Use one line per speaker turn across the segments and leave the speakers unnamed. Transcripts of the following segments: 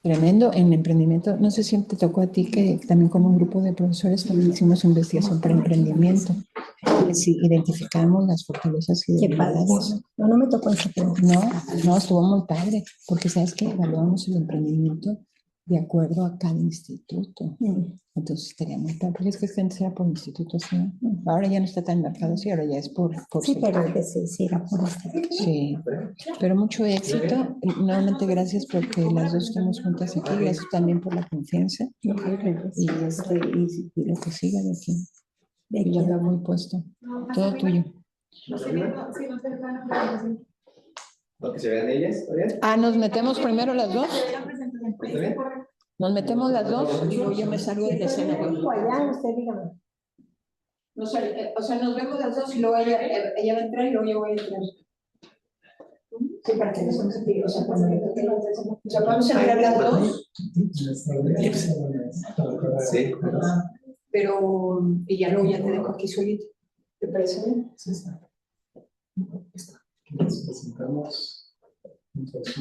Tremendo en emprendimiento. No sé si te tocó a ti que también como un grupo de profesores también hicimos investigación para emprendimiento. Sí, identificamos las fortalezas y debilidades.
No, no me tocó ese tema.
No, estuvo muy padre, porque sabes que evaluamos el emprendimiento de acuerdo a cada instituto. Entonces estaría muy padre, porque es que antes era por institutos, ¿sí? Ahora ya no está tan marcado, sí, ahora ya es por
sí, pero antes sí era por
Sí, pero mucho éxito. Nuevamente gracias porque las dos estamos juntas aquí, gracias también por la confianza y lo que siga de aquí. Ya veo muy puesto. Todo tuyo.
¿Lo que se vean ellas?
Nos metemos primero las dos. Nos metemos las dos y luego yo me salgo de la escena.
Allá, usted dígame.
O sea, nos vemos las dos y luego ella va a entrar y luego yo voy a entrar. Sí, para que no se nos pide, o sea, vamos a entrar las dos.
Sí.
Pero, y ya luego ya te dejo aquí solito. ¿Te parece bien?
Sí, está. Nos presentamos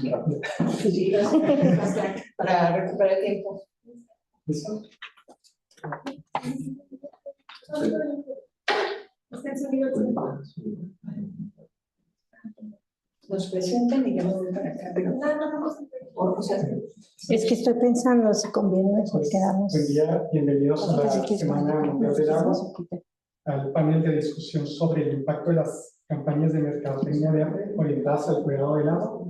rápido.
Sí, para recuperar el tiempo.
¿Listo?
Nos presentan y ya me voy para acá, pero o sea,
es que estoy pensando si conviene mejor quedarnos.
Buen día, bienvenidos a la Semana Mundial del Agua, al panel de discusión sobre el impacto de las campañas de mercadotecnia verde orientadas al cuidado del agua.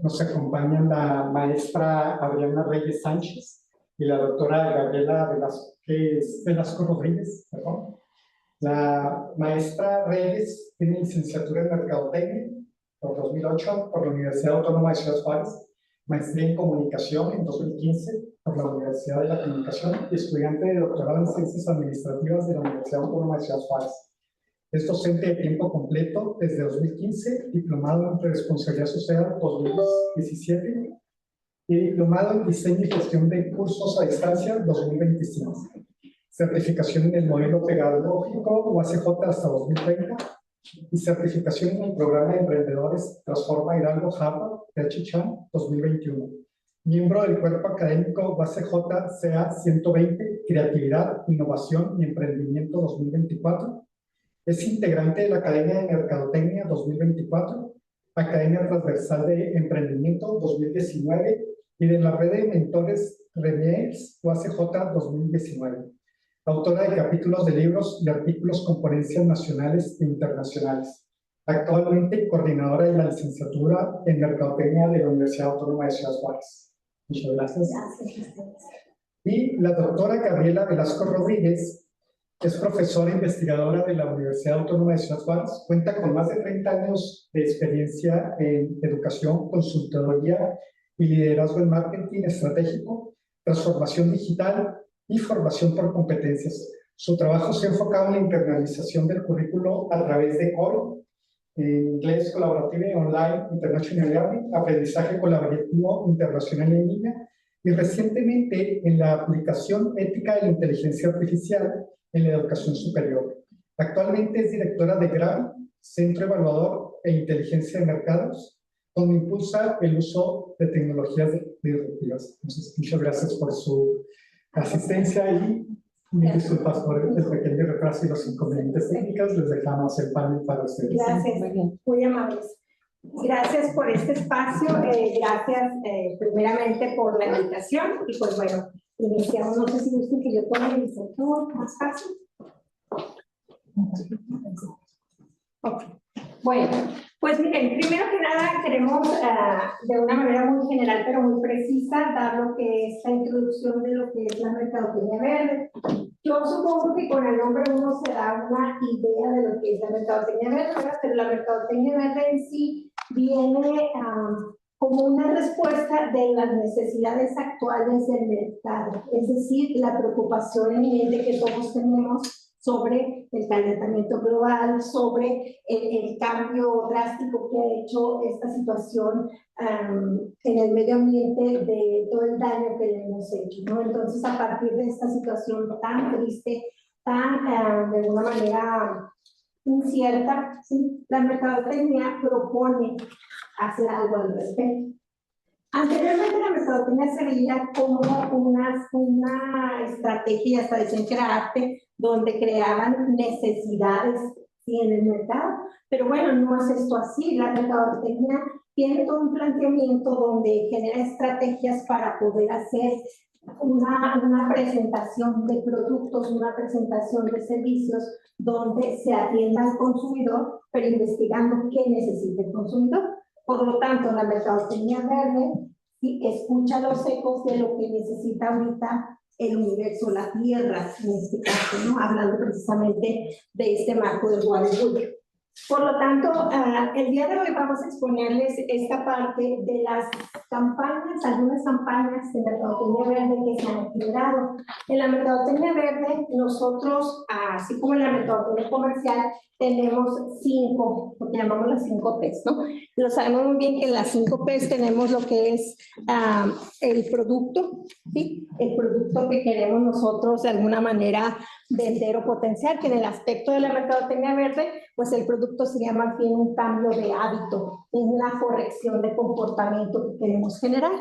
Nos acompañan la maestra Adriana Reyes Sánchez y la doctora Gabriela Velasco Rodríguez. Perdón. La maestra Reyes tiene licenciatura en mercadotecnia por 2008 por la Universidad Autónoma de Ciudad Juárez, maestría en comunicación en 2015 por la Universidad de la Comunicación y estudiante de doctorado en ciencias administrativas de la Universidad Autónoma de Ciudad Juárez. Es docente de tiempo completo desde 2015, diplomado en responsabilidad social 2017 y diplomado en diseño y gestión de cursos a distancia 2025. Certificación en el modelo pedagógico UACJ hasta 2030 y certificación en el programa de emprendedores Transforma Hidalgo Harvard de Chichan 2021. Miembro del cuerpo académico UACJ CA 120 Creatividad, Innovación y Emprendimiento 2024. Es integrante de la Academia de Mercadotecnia 2024, Academia Transversal de Emprendimiento 2019 y de la red de mentores Remiers UACJ 2019. Autora de capítulos de libros y artículos con ponencias nacionales e internacionales. Actualmente coordinadora de la licenciatura en Mercadotecnia de la Universidad Autónoma de Ciudad Juárez. Muchas gracias. Y la doctora Gabriela Velasco Rodríguez es profesora e investigadora de la Universidad Autónoma de Ciudad Juárez. Cuenta con más de 30 años de experiencia en educación, consultoría y liderazgo en marketing estratégico, transformación digital y formación por competencias. Su trabajo se ha enfocado en la internalización del currículo a través de COL, inglés colaborativo online, international learning, aprendizaje colaborativo internacional en línea, y recientemente en la aplicación ética de la inteligencia artificial en la educación superior. Actualmente es directora de GRAVI, Centro Evaluador e Inteligencia de Mercados, donde impulsa el uso de tecnologías disruptivas. Entonces, muchas gracias por su asistencia y mil disculpas por el pequeño retraso y los inconvenientes técnicos. Les dejamos el panel para ustedes.
Gracias, muy amables. Gracias por este espacio, gracias primeramente por la invitación y pues bueno, iniciamos. No sé si gusten que yo tome el instructor más fácil. Okay. Bueno, pues miren, primero que nada queremos de una manera muy general pero muy precisa dar lo que es la introducción de lo que es la mercadotecnia verde. Yo supongo que con el nombre uno se da una idea de lo que es la mercadotecnia verde, ¿verdad? Pero la mercadotecnia verde en sí viene como una respuesta de las necesidades actuales del mercado, es decir, la preocupación eminente que todos tenemos sobre el calentamiento global, sobre el cambio drástico que ha hecho esta situación en el medio ambiente, de todo el daño que le hemos hecho, ¿no? Entonces, a partir de esta situación tan triste, tan de alguna manera incierta, ¿sí? La mercadotecnia propone hacer algo al respecto. Anteriormente la mercadotecnia se veía como una estrategia, hasta decían que era arte, donde creaban necesidades, ¿sí?, en el mercado. Pero bueno, no es esto así. La mercadotecnia tiene todo un planteamiento donde genera estrategias para poder hacer una presentación de productos, una presentación de servicios, donde se atienda al consumidor, pero investigando qué necesita el consumidor. Por lo tanto, la mercadotecnia verde, ¿sí?, escucha los ecos de lo que necesita ahorita el universo, la Tierra, en este caso, ¿no? Hablando precisamente de este marco del Guadalupe. Por lo tanto, el día de hoy vamos a exponerles esta parte de las campañas, algunas campañas de mercadotecnia verde que se han generado. En la mercadotecnia verde, nosotros, así como en la mercadotecnia comercial, tenemos 5, lo que llamamos las 5 P's, ¿no? Lo sabemos muy bien que en las 5 P's tenemos lo que es el producto, ¿sí? El producto que queremos nosotros de alguna manera vender o potenciar, que en el aspecto de la mercadotecnia verde, pues el producto sería más bien un cambio de hábito, una corrección de comportamiento que queremos generar.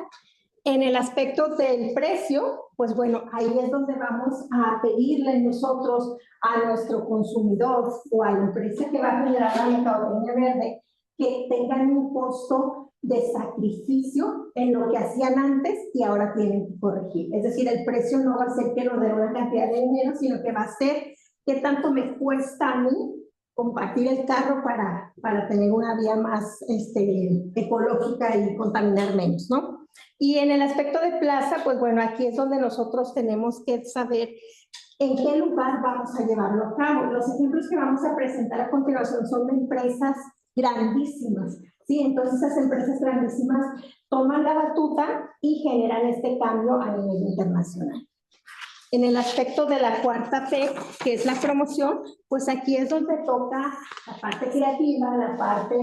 En el aspecto del precio, pues bueno, ahí es donde vamos a pedirle nosotros a nuestro consumidor o a la empresa que va a generar la mercadotecnia verde que tengan un costo de sacrificio en lo que hacían antes y ahora tienen que corregir. Es decir, el precio no va a ser que nos dé una cantidad de dinero, sino que va a ser qué tanto me cuesta a mí compartir el carro para tener una vía más ecológica y contaminar menos, ¿no? Y en el aspecto de plaza, pues bueno, aquí es donde nosotros tenemos que saber en qué lugar vamos a llevarlo a cabo. Los ejemplos que vamos a presentar a continuación son de empresas grandísimas, ¿sí? Entonces esas empresas grandísimas toman la batuta y generan este cambio a nivel internacional. En el aspecto de la 4ª P, que es la promoción, pues aquí es donde toca la parte creativa, la parte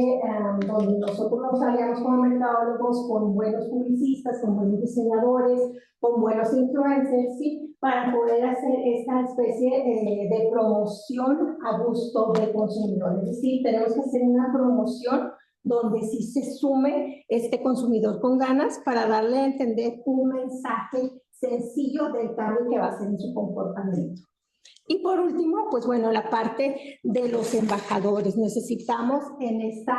donde nosotros nos aliamos como mercadólogos con buenos publicistas, con buenos diseñadores, con buenos influencers, ¿sí?, para poder hacer esta especie de promoción a gusto del consumidor. Es decir, tenemos que hacer una promoción donde sí se sume este consumidor con ganas para darle a entender un mensaje sencillo del cambio que va a hacer en su comportamiento. Y por último, pues bueno, la parte de los embajadores. Necesitamos en esta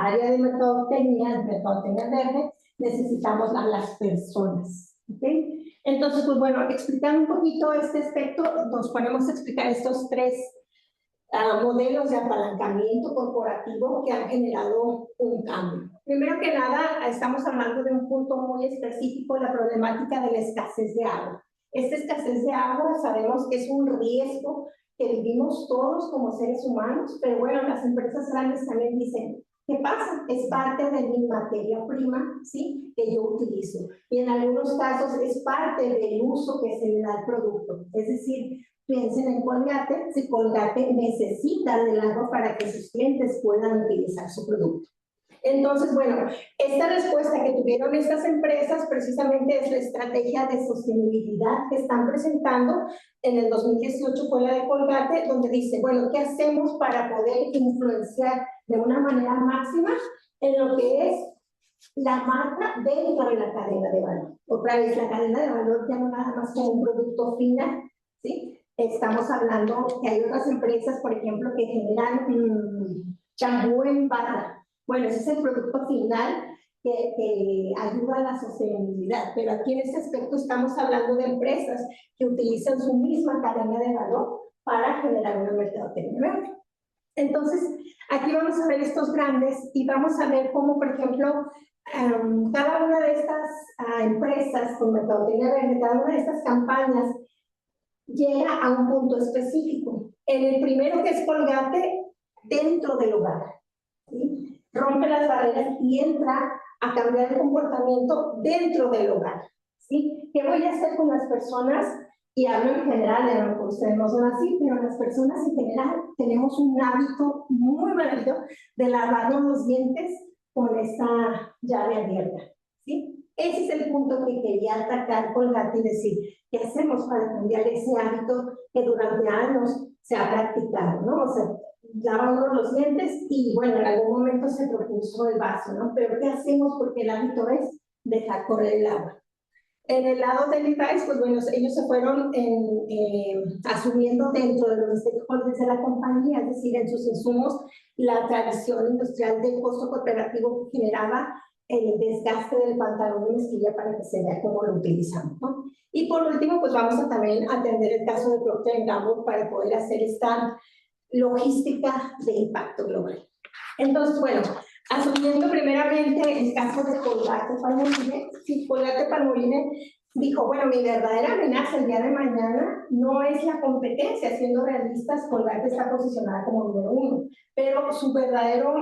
área de mercadotecnia verde, necesitamos a las personas, ¿okay? Entonces, pues bueno, explicando un poquito este aspecto, nos ponemos a explicar estos 3 modelos de apalancamiento corporativo que han generado un cambio. Primero que nada, estamos hablando de un punto muy específico, la problemática de la escasez de agua. Esta escasez de agua sabemos que es un riesgo que vivimos todos como seres humanos, pero bueno, las empresas grandes también dicen, ¿qué pasa? Es parte de mi materia prima, ¿sí?, que yo utilizo. Y en algunos casos es parte del uso que se le da al producto. Es decir, piensen en Colgate, si Colgate necesita del agua para que sus clientes puedan utilizar su producto. Entonces, bueno, esta respuesta que tuvieron estas empresas precisamente es la estrategia de sostenibilidad que están presentando. En el 2018 fue la de Colgate, donde dice, bueno, ¿qué hacemos para poder influenciar de una manera máxima en lo que es la marca dentro de la cadena de valor? Otra vez, la cadena de valor ya no nada más como un producto final, ¿sí? Estamos hablando que hay otras empresas, por ejemplo, que generan champú en barra. Bueno, ese es el producto final que ayuda a la sostenibilidad, pero aquí en este aspecto estamos hablando de empresas que utilizan su misma cadena de valor para generar una mercadotecnia verde. Entonces, aquí vamos a ver estos grandes y vamos a ver cómo, por ejemplo, cada una de estas empresas con mercadotecnia verde, cada una de estas campañas llega a un punto específico. En el primero, que es Colgate, dentro del hogar, ¿sí?, rompe las barreras y entra a cambiar el comportamiento dentro del hogar, ¿sí? ¿Qué voy a hacer con las personas? Y hablo en general, ustedes no son así, pero las personas en general tenemos un hábito muy maravilloso de lavarnos los dientes con esta llave abierta, ¿sí? Ese es el punto que quería atacar Colgate y decir, ¿qué hacemos para cambiar ese hábito que durante años se ha practicado, ¿no? O sea, lava uno los dientes y bueno, en algún momento se propuso el vaso, ¿no? Pero ¿qué hacemos? Porque el hábito es dejar correr el agua. En el lado del Levi's, pues bueno, ellos se fueron asumiendo dentro de los stakeholders de la compañía, es decir, en sus insumos, la tradición industrial del costo cooperativo que generaba el desgaste del pantalón de mezclilla para que se vea cómo lo utilizamos, ¿no? Y por último, pues vamos a también atender el caso de Procter & Gamble para poder hacer esta logística de impacto global. Entonces, bueno, asumiendo primeramente el caso de Colgate-Palmolive, sí, Colgate-Palmolive dijo, bueno, mi verdadera amenaza el día de mañana no es la competencia, siendo realistas, Colgate está posicionada como número 1, pero su verdadero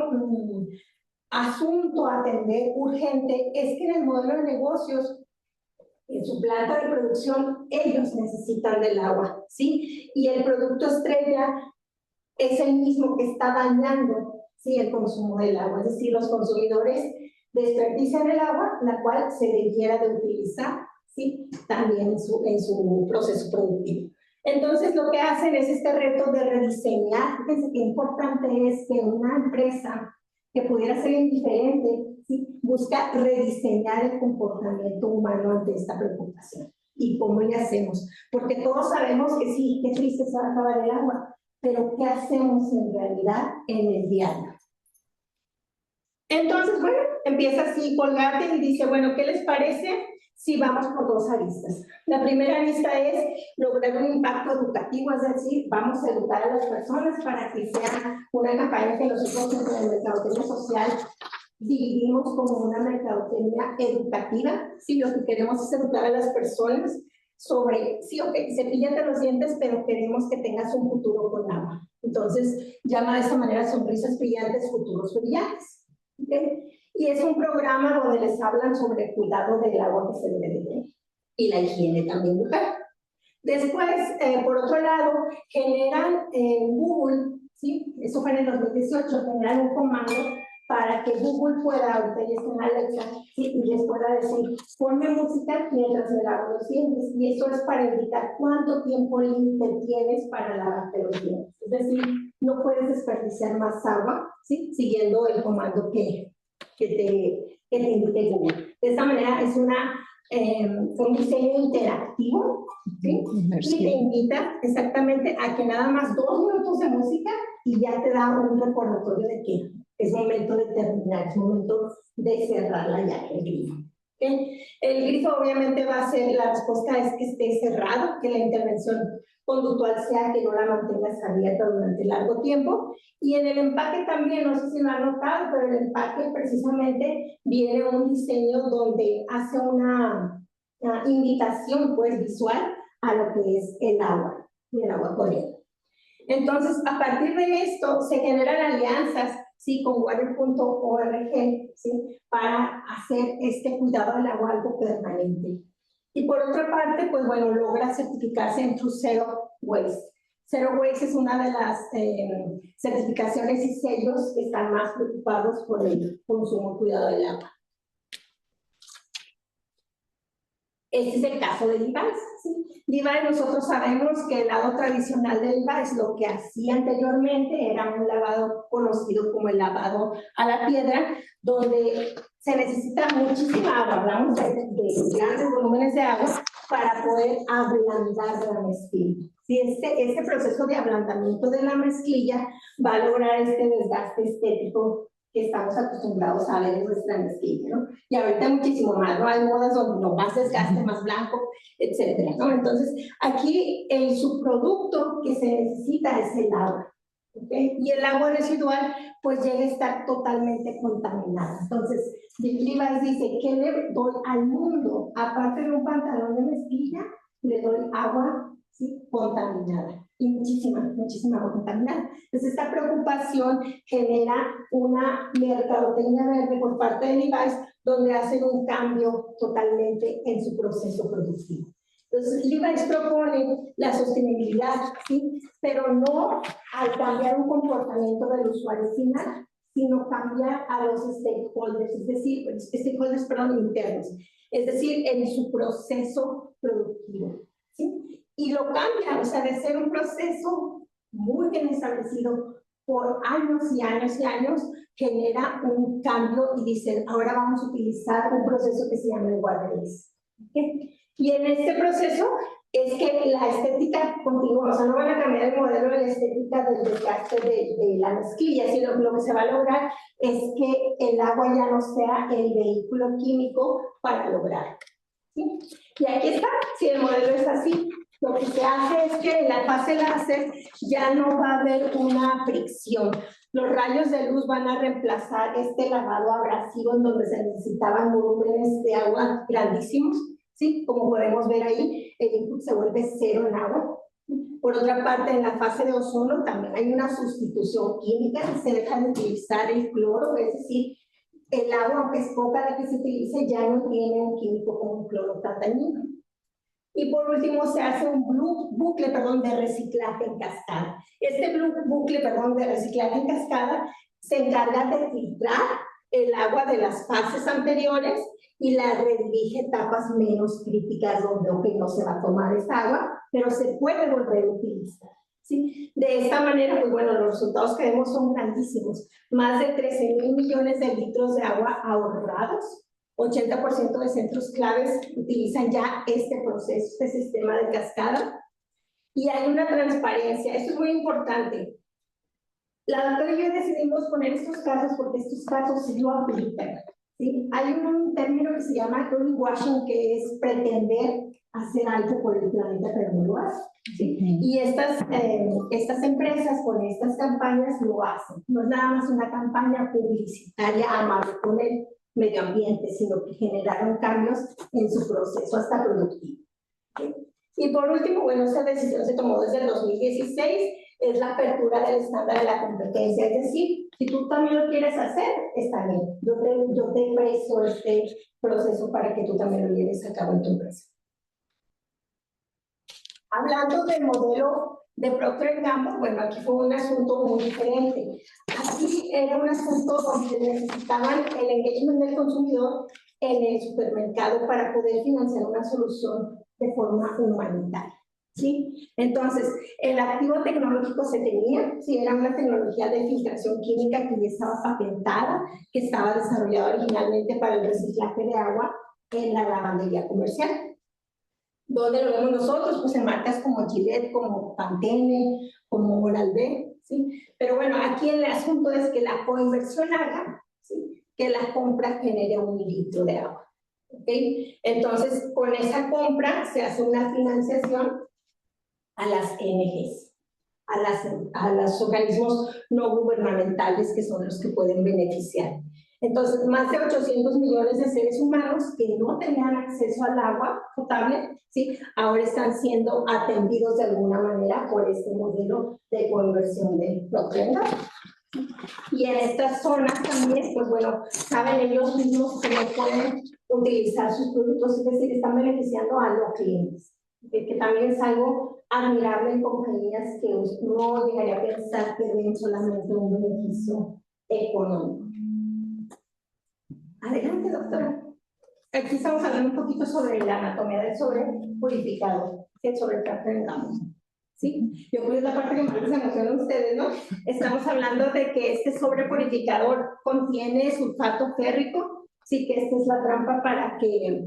asunto a atender urgente es que en el modelo de negocios, en su planta de producción, ellos necesitan del agua, ¿sí? Y el producto estrella es el mismo que está dañando, ¿sí?, el consumo del agua, es decir, los consumidores desperdician el agua, la cual se debiera de utilizar, ¿sí?, también en su proceso productivo. Entonces, lo que hacen es este reto de rediseñar. Fíjense qué importante es que una empresa que pudiera ser indiferente, ¿sí?, busca rediseñar el comportamiento humano ante esta preocupación. ¿Y cómo le hacemos? Porque todos sabemos que sí, qué triste se va a acabar el agua, pero ¿qué hacemos en realidad en el diario? Entonces, bueno, empieza así Colgate y dice, bueno, ¿qué les parece si vamos por 2 aristas? La primera arista es lograr un impacto educativo, es decir, vamos a educar a las personas para que sea una campaña que nosotros en el mercadotecnia social dividimos como una mercadotecnia educativa. Sí, lo que queremos es educar a las personas sobre, sí, ok, cepíllate los dientes, pero queremos que tengas un futuro con agua. Entonces, llama de esta manera sonrisas brillantes, futuros brillantes. ¿Okay? Y es un programa donde les hablan sobre el cuidado del agua que se debe de tener y la higiene también bucal. Después, por otro lado, generan en Google, ¿sí?, eso fue en el 2018, generan un comando para que Google pueda, ahorita ya está en Alexa, ¿sí?, y les pueda decir, ponme música mientras me lavo los dientes. Y eso es para indicar cuánto tiempo límite tienes para lavarte los dientes. Es decir, no puedes desperdiciar más agua, ¿sí?, siguiendo el comando que te indique Google. De esta manera es un diseño interactivo, ¿sí?, y te invita exactamente a que nada más 2 minutos de música y ya te da un recordatorio de que es momento de terminar, es momento de cerrar la llave, el grifo. ¿Okay? El grifo obviamente va a ser, la respuesta es que esté cerrado, que la intervención conductual sea que no la mantengas abierta durante largo tiempo. Y en el empaque también, no sé si lo han notado, pero el empaque precisamente viene un diseño donde hace una invitación pues visual a lo que es el agua y el agua corriente. Entonces, a partir de esto se generan alianzas, ¿sí?, con water.org, ¿sí?, para hacer este cuidado del agua algo permanente. Y por otra parte, pues bueno, logra certificarse en True Zero Waste. Zero Waste es una de las certificaciones y sellos que están más preocupados por el consumo y cuidado del agua. Este es el caso de Levi's, ¿sí? Levi's, nosotros sabemos que el lado tradicional de Levi's, lo que hacía anteriormente era un lavado conocido como el lavado a la piedra, donde se necesita muchísima agua, hablamos de grandes volúmenes de agua para poder ablandar la mezclilla. Si este proceso de ablandamiento de la mezclilla va a lograr este desgaste estético que estamos acostumbrados a ver en nuestra mezclilla, ¿no? Y ahorita muchísimo más, ¿no? Hay modas donde no más desgaste, más blanco, etcétera, ¿no? Entonces, aquí el subproducto que se necesita es el agua, ¿okay? Y el agua residual, pues llega a estar totalmente contaminada. Entonces, Levi's dice, ¿qué le doy al mundo? Aparte de un pantalón de mezclilla, le doy agua, ¿sí?, contaminada. Y muchísima agua contaminada. Entonces, esta preocupación genera una mercadotecnia verde por parte de Levi's, donde hacen un cambio totalmente en su proceso productivo. Entonces, Levi's propone la sostenibilidad, ¿sí?, pero no al cambiar un comportamiento del usuario final, sino cambiar a los stakeholders, es decir, internos, es decir, en su proceso productivo, ¿sí? Y lo cambia, o sea, de ser un proceso muy bien establecido por años y años y años genera un cambio y dicen, ahora vamos a utilizar un proceso que se llama el waterless. ¿Okay? Y en este proceso es que la estética continúa, o sea, no van a cambiar el modelo de la estética del desgaste de la mezclilla, sino lo que se va a lograr es que el agua ya no sea el vehículo químico para lograr. ¿Sí? Y aquí está, si el modelo es así, lo que se hace es que en la fase láser ya no va a haber una fricción. Los rayos de luz van a reemplazar este lavado abrasivo en donde se necesitaban volúmenes de agua grandísimos, ¿sí? Como podemos ver ahí, el input se vuelve cero en agua. Por otra parte, en la fase de ozono también hay una sustitución química, se deja de utilizar el cloro, es decir, el agua, aunque es poca la que se utilice, ya no tiene un químico como un cloroplatanilo. Y por último, se hace un bucle de reciclaje en cascada. Este bucle de reciclaje en cascada se encarga de filtrar el agua de las fases anteriores y la redirige a etapas menos críticas donde no se va a tomar esa agua, pero se puede volver a utilizar. ¿Sí? De esta manera, pues bueno, los resultados que vemos son grandísimos. Más de 13,000 millones de litros de agua ahorrados. 80% de centros claves utilizan ya este proceso, este sistema de cascada. Y hay una transparencia, esto es muy importante. La doctora y yo decidimos poner estos casos porque estos casos sí lo aplican. ¿Sí? Hay un término que se llama greenwashing, que es pretender hacer algo por el planeta, pero no lo hace. ¿Sí? Y estas empresas con estas campañas lo hacen. No es nada más una campaña publicitaria amable con el medio ambiente, sino que generaron cambios en su proceso hasta productivo. ¿Sí? Y por último, bueno, esta decisión se tomó desde el 2016, es la apertura del estándar de la competencia, es decir, si tú también lo quieres hacer, está bien, yo te presto este proceso para que tú también lo lleves a cabo en tu empresa. Hablando del modelo de Procter & Gamble, bueno, aquí fue un asunto muy diferente. Aquí era un asunto donde necesitaban el engagement del consumidor en el supermercado para poder financiar una solución de forma humanitaria. ¿Sí? Entonces, el activo tecnológico se tenía, sí, era una tecnología de filtración química que ya estaba patentada, que estaba desarrollada originalmente para el reciclaje de agua en la lavandería comercial. ¿Dónde lo vemos nosotros? Pues en marcas como Gillette, como Pantene, como Oral-B, ¿sí? Pero bueno, aquí el asunto es que la coinversión haga, ¿sí?, que la compra genere 1 litro de agua. ¿Okay? Entonces, con esa compra se hace una financiación a las ONGs, a los organismos no gubernamentales que son los que pueden beneficiar. Entonces, más de 800 millones de seres humanos que no tenían acceso al agua potable, ¿sí?, ahora están siendo atendidos de alguna manera por este modelo de conversión de Procter & Gamble. Y en estas zonas también, pues bueno, saben ellos mismos que no pueden utilizar sus productos, es decir, están beneficiando a los clientes, que también es algo admirable en compañías que uno llegaría a pensar que ven solamente un beneficio económico. Adelante, doctora. Aquí estamos hablando un poquito sobre la anatomía del sobre purificado, que es sobre el Procter & Gamble. ¿Sí? Yo creo que es la parte que más les emociona a ustedes, ¿no? Estamos hablando de que este sobre purificador contiene sulfato férrico, sí, que esta es la trampa para que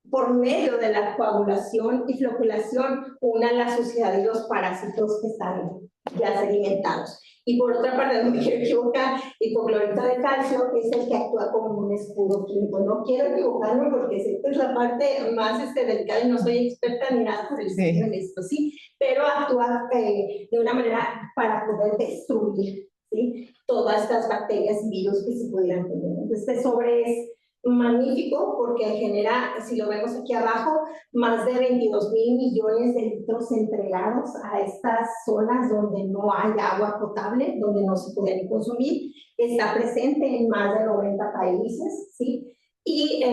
por medio de la coagulación y floculación una la suciedad y los parásitos que están ya sedimentados. Y por otra parte, no me quiero equivocar, hipoclorito de calcio es el que actúa como un escudo químico. No quiero equivocarme porque sé que es la parte más delicada y no soy experta ni nada por el estilo en esto, ¿sí? Pero actúa de una manera para poder destruir, ¿sí?, todas estas bacterias y virus que se pudieran tener. Entonces, este sobre es magnífico porque genera, si lo vemos aquí abajo, más de 22,000 millones de litros entregados a estas zonas donde no hay agua potable, donde no se puede ni consumir. Está presente en más de 90 países, ¿sí? Y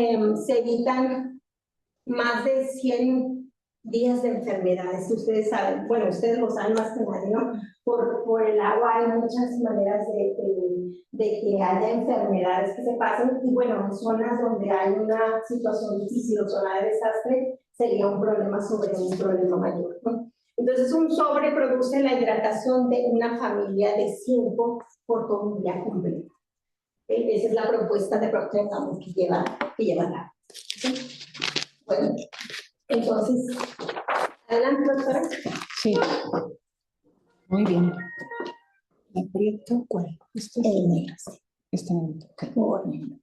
se evitan más de 100 días de enfermedades. Ustedes saben, bueno, ustedes lo saben más que nadie, ¿no? Por el agua hay muchas maneras de que haya enfermedades que se pasen, y bueno, en zonas donde hay una situación difícil o zona de desastre, sería un problema sobre un problema mayor, ¿no? Entonces, un sobre produce la hidratación de una familia de 5 por familia completa. Esa es la propuesta de Procter & Gamble que lleva a cabo. ¿Sí? Bueno, entonces, adelante, doctora.
Sí. Muy bien. ¿Aprieto cuál? Este es
El negro.
este negro. Ok.
Muy bien.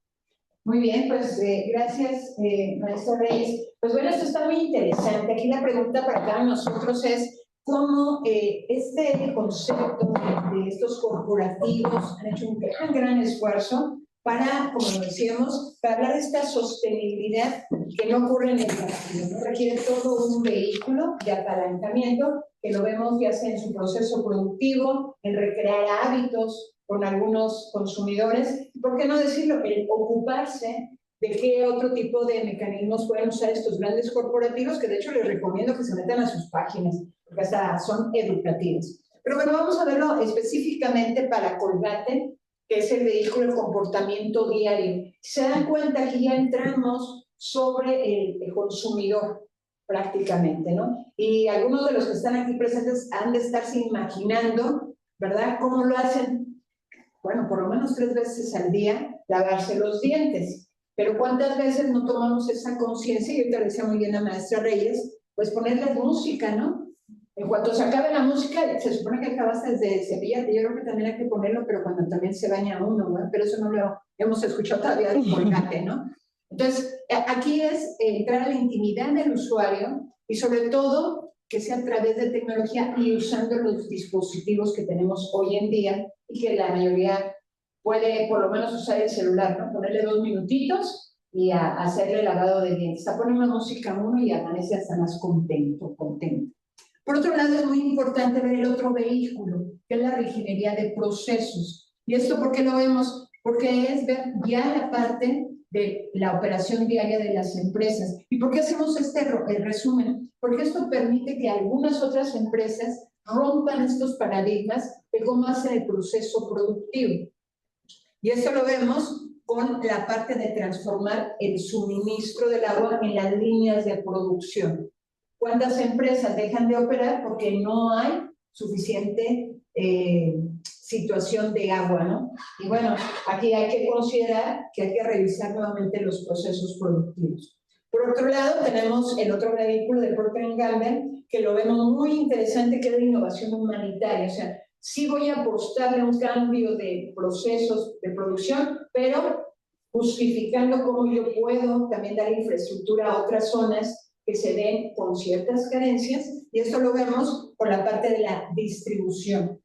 Muy bien, pues gracias, maestra Reyes. Pues bueno, esto está muy interesante. Aquí la pregunta para cada uno de nosotros es cómo este concepto de estos corporativos han hecho un gran esfuerzo para, como decíamos, para hablar de esta sostenibilidad que no ocurre en el vacío, ¿no? Requiere todo un vehículo de apalancamiento, que lo vemos ya sea en su proceso productivo, en recrear hábitos con algunos consumidores, y por qué no decirlo, el ocuparse de qué otro tipo de mecanismos pueden usar estos grandes corporativos, que de hecho les recomiendo que se metan a sus páginas, porque hasta son educativas. Pero bueno, vamos a verlo específicamente para Colgate, que es el vehículo de comportamiento diario. Se dan cuenta que ya entramos sobre el consumidor prácticamente, ¿no? Y algunos de los que están aquí presentes han de estarse imaginando, ¿verdad?, cómo lo hacen. Bueno, por lo menos 3 veces al día lavarse los dientes. Pero ¿cuántas veces no tomamos esa conciencia? Y ahorita le decía muy bien la maestra Reyes, pues ponerles música, ¿no? En cuanto se acabe la música, se supone que acabaste de cepillarte. Yo creo que también hay que ponerlo, pero cuando también se baña uno, ¿no? Pero eso no lo hemos escuchado todavía de Colgate, ¿no? Entonces, aquí es entrar a la intimidad del usuario y sobre todo que sea a través de tecnología y usando los dispositivos que tenemos hoy en día y que la mayoría puede por lo menos usar el celular, ¿no? Ponerle 2 minutitos y hacerle lavado de dientes. A poner una música a uno y amanece hasta más contento. Por otro lado, es muy importante ver el otro vehículo, que es la reingeniería de procesos. ¿Y esto por qué lo vemos? Porque es ver ya la parte de la operación diaria de las empresas. ¿Y por qué hacemos este resumen? Porque esto permite que algunas otras empresas rompan estos paradigmas de cómo hacen el proceso productivo. Y esto lo vemos con la parte de transformar el suministro del agua en las líneas de producción. ¿Cuántas empresas dejan de operar porque no hay suficiente situación de agua, ¿no? Y bueno, aquí hay que considerar que hay que revisar nuevamente los procesos productivos. Por otro lado, tenemos el otro vehículo de Procter & Gamble, que lo vemos muy interesante, que es la innovación humanitaria. O sea, sí voy a apostarle a un cambio de procesos de producción, pero justificando cómo yo puedo también dar infraestructura a otras zonas que se ven con ciertas carencias, y esto lo vemos por la parte de la distribución.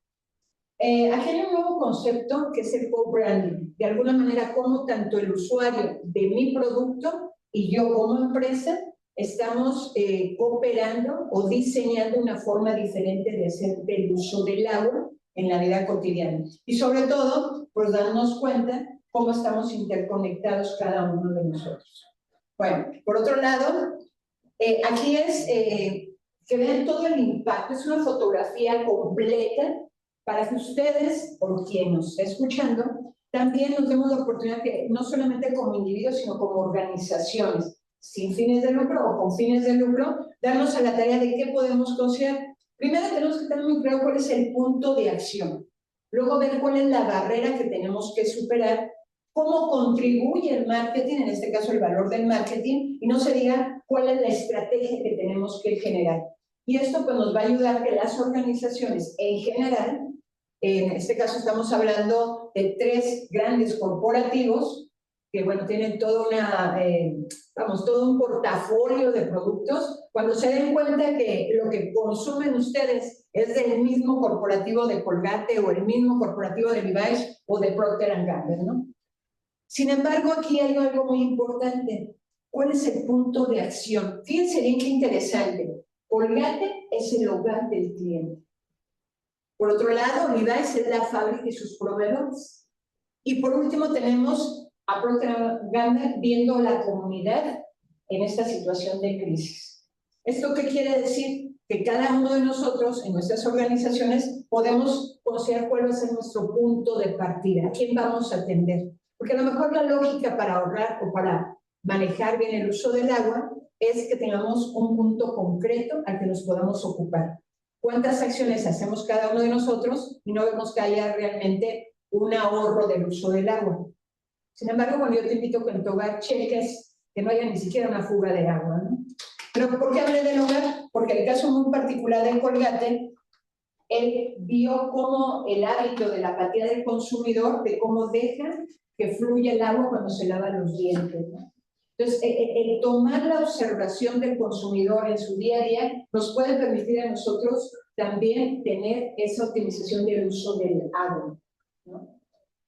Aquí hay un nuevo concepto que es el co-branding. De alguna manera, como tanto el usuario de mi producto y yo como empresa estamos cooperando o diseñando una forma diferente de hacer el uso del agua en la vida cotidiana. Y sobre todo, pues darnos cuenta cómo estamos interconectados cada uno de nosotros. Bueno, por otro lado, aquí es que vean todo el impacto. Es una fotografía completa para que ustedes, o quien nos está escuchando, también nos demos la oportunidad que no solamente como individuos, sino como organizaciones, sin fines de lucro o con fines de lucro, darnos a la tarea de qué podemos considerar. Primero tenemos que tener muy claro cuál es el punto de acción. Luego ver cuál es la barrera que tenemos que superar, cómo contribuye el marketing, en este caso el valor del marketing, y no se diga cuál es la estrategia que tenemos que generar. Y esto pues nos va a ayudar a que las organizaciones en general, en este caso estamos hablando de 3 grandes corporativos, que bueno, tienen toda una, todo un portafolio de productos, cuando se den cuenta que lo que consumen ustedes es del mismo corporativo de Colgate o el mismo corporativo de Levi's o de Procter & Gamble, ¿no? Sin embargo, aquí hay algo muy importante. ¿Cuál es el punto de acción? Fíjense bien qué interesante. Colgate es el hogar del cliente. Por otro lado, Levi's es la fábrica y sus proveedores. Y por último tenemos a Procter & Gamble viendo la comunidad en esta situación de crisis. ¿Esto qué quiere decir? Que cada uno de nosotros en nuestras organizaciones podemos considerar cuál va a ser nuestro punto de partida, a quién vamos a atender. Porque a lo mejor la lógica para ahorrar o para manejar bien el uso del agua es que tengamos un punto concreto al que nos podamos ocupar. cuántas acciones hacemos cada uno de nosotros y no vemos que haya realmente un ahorro del uso del agua. Sin embargo, bueno, yo te invito a que en tu hogar cheques que no haya ni siquiera una fuga de agua, ¿no? Pero ¿por qué hablé del hogar? Porque en el caso muy particular de Colgate, él vio cómo el hábito de la apatía del consumidor, de cómo deja que fluya el agua cuando se lava los dientes, ¿no? Entonces, el tomar la observación del consumidor en su día a día nos puede permitir a nosotros también tener esa optimización del uso del agua, ¿no?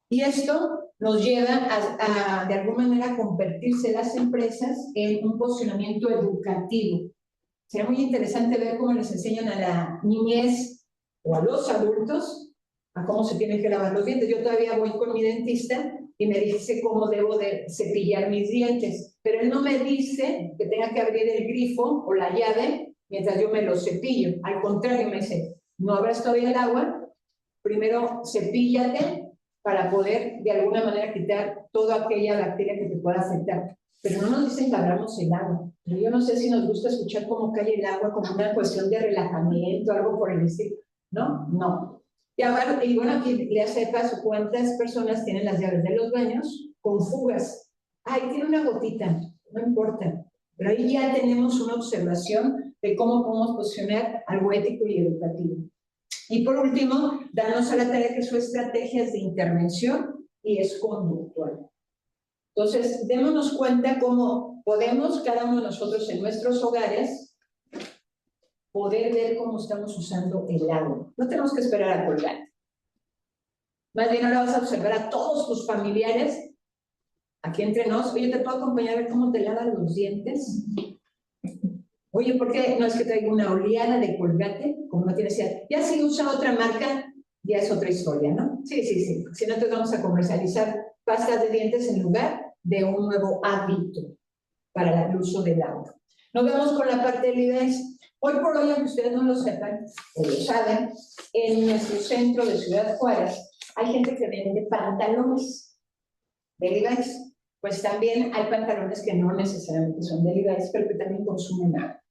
Y esto nos lleva de alguna manera a convertirse las empresas en un posicionamiento educativo. Será muy interesante ver cómo les enseñan a la niñez o a los adultos a cómo se tienen que lavar los dientes. Yo todavía voy con mi dentista y me dice cómo debo de cepillar mis dientes, pero él no me dice que tenga que abrir el grifo o la llave mientras yo me los cepillo. Al contrario, me dice, no abras todavía el agua, primero cepíllate para poder de alguna manera quitar toda aquella bacteria que te pueda afectar. Pero no nos dicen que abramos el agua. Pero yo no sé si nos gusta escuchar cómo cae el agua como una cuestión de relajamiento, algo por el estilo. ¿No? No. Y bueno, aquí le hace paso cuántas personas tienen las llaves de los baños con fugas. Ay, tiene una gotita, no importa. Pero ahí ya tenemos una observación de cómo podemos posicionar algo ético y educativo. Y por último, darnos a la tarea que son estrategias de intervención y es conductual. Entonces, démonos cuenta cómo podemos, cada uno de nosotros en nuestros hogares, poder ver cómo estamos usando el agua. No tenemos que esperar a Colgate. Más bien ahora vas a observar a todos tus familiares, aquí entre nos. Oye, ¿te puedo acompañar a ver cómo te lavan los dientes? Oye, ¿por qué no es que traigo una oleada de Colgate? Como no tienes ya si usa otra marca, ya es otra historia, ¿no? Sí. Si no, entonces vamos a comercializar pastas de dientes en lugar de un nuevo hábito para el uso del agua. Nos vemos con la parte de Levi's. Hoy por hoy, aunque ustedes no lo sepan, o lo saben, en nuestro centro de Ciudad Juárez hay gente que vende pantalones de Levi's. Pues también hay pantalones que no necesariamente son de Levi's, pero que también consumen agua.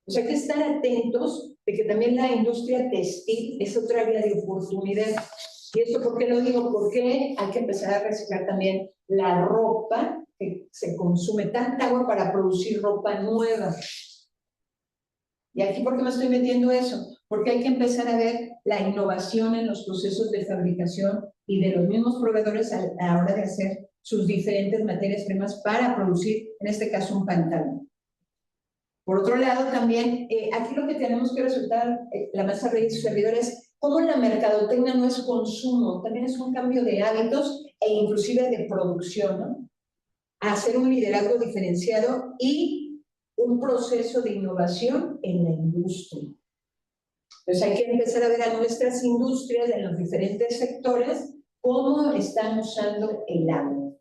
O sea, hay que estar atentos de que también la industria textil es otra área de oportunidad. ¿Y esto por qué lo digo? Porque hay que empezar a reciclar también la ropa, que se consume tanta agua para producir ropa nueva. ¿Y aquí por qué me estoy metiendo eso? Porque hay que empezar a ver la innovación en los procesos de fabricación y de los mismos proveedores a la hora de hacer sus diferentes materias primas para producir, en este caso, un pantalón. Por otro lado, también, aquí lo que tenemos que resultar, la masa Reyes y sus servidores, cómo la mercadotecnia no es consumo, también es un cambio de hábitos e inclusive de producción, ¿no? Hacer un liderazgo diferenciado y un proceso de innovación en la industria. Entonces hay que empezar a ver a nuestras industrias en los diferentes sectores cómo están usando el agua.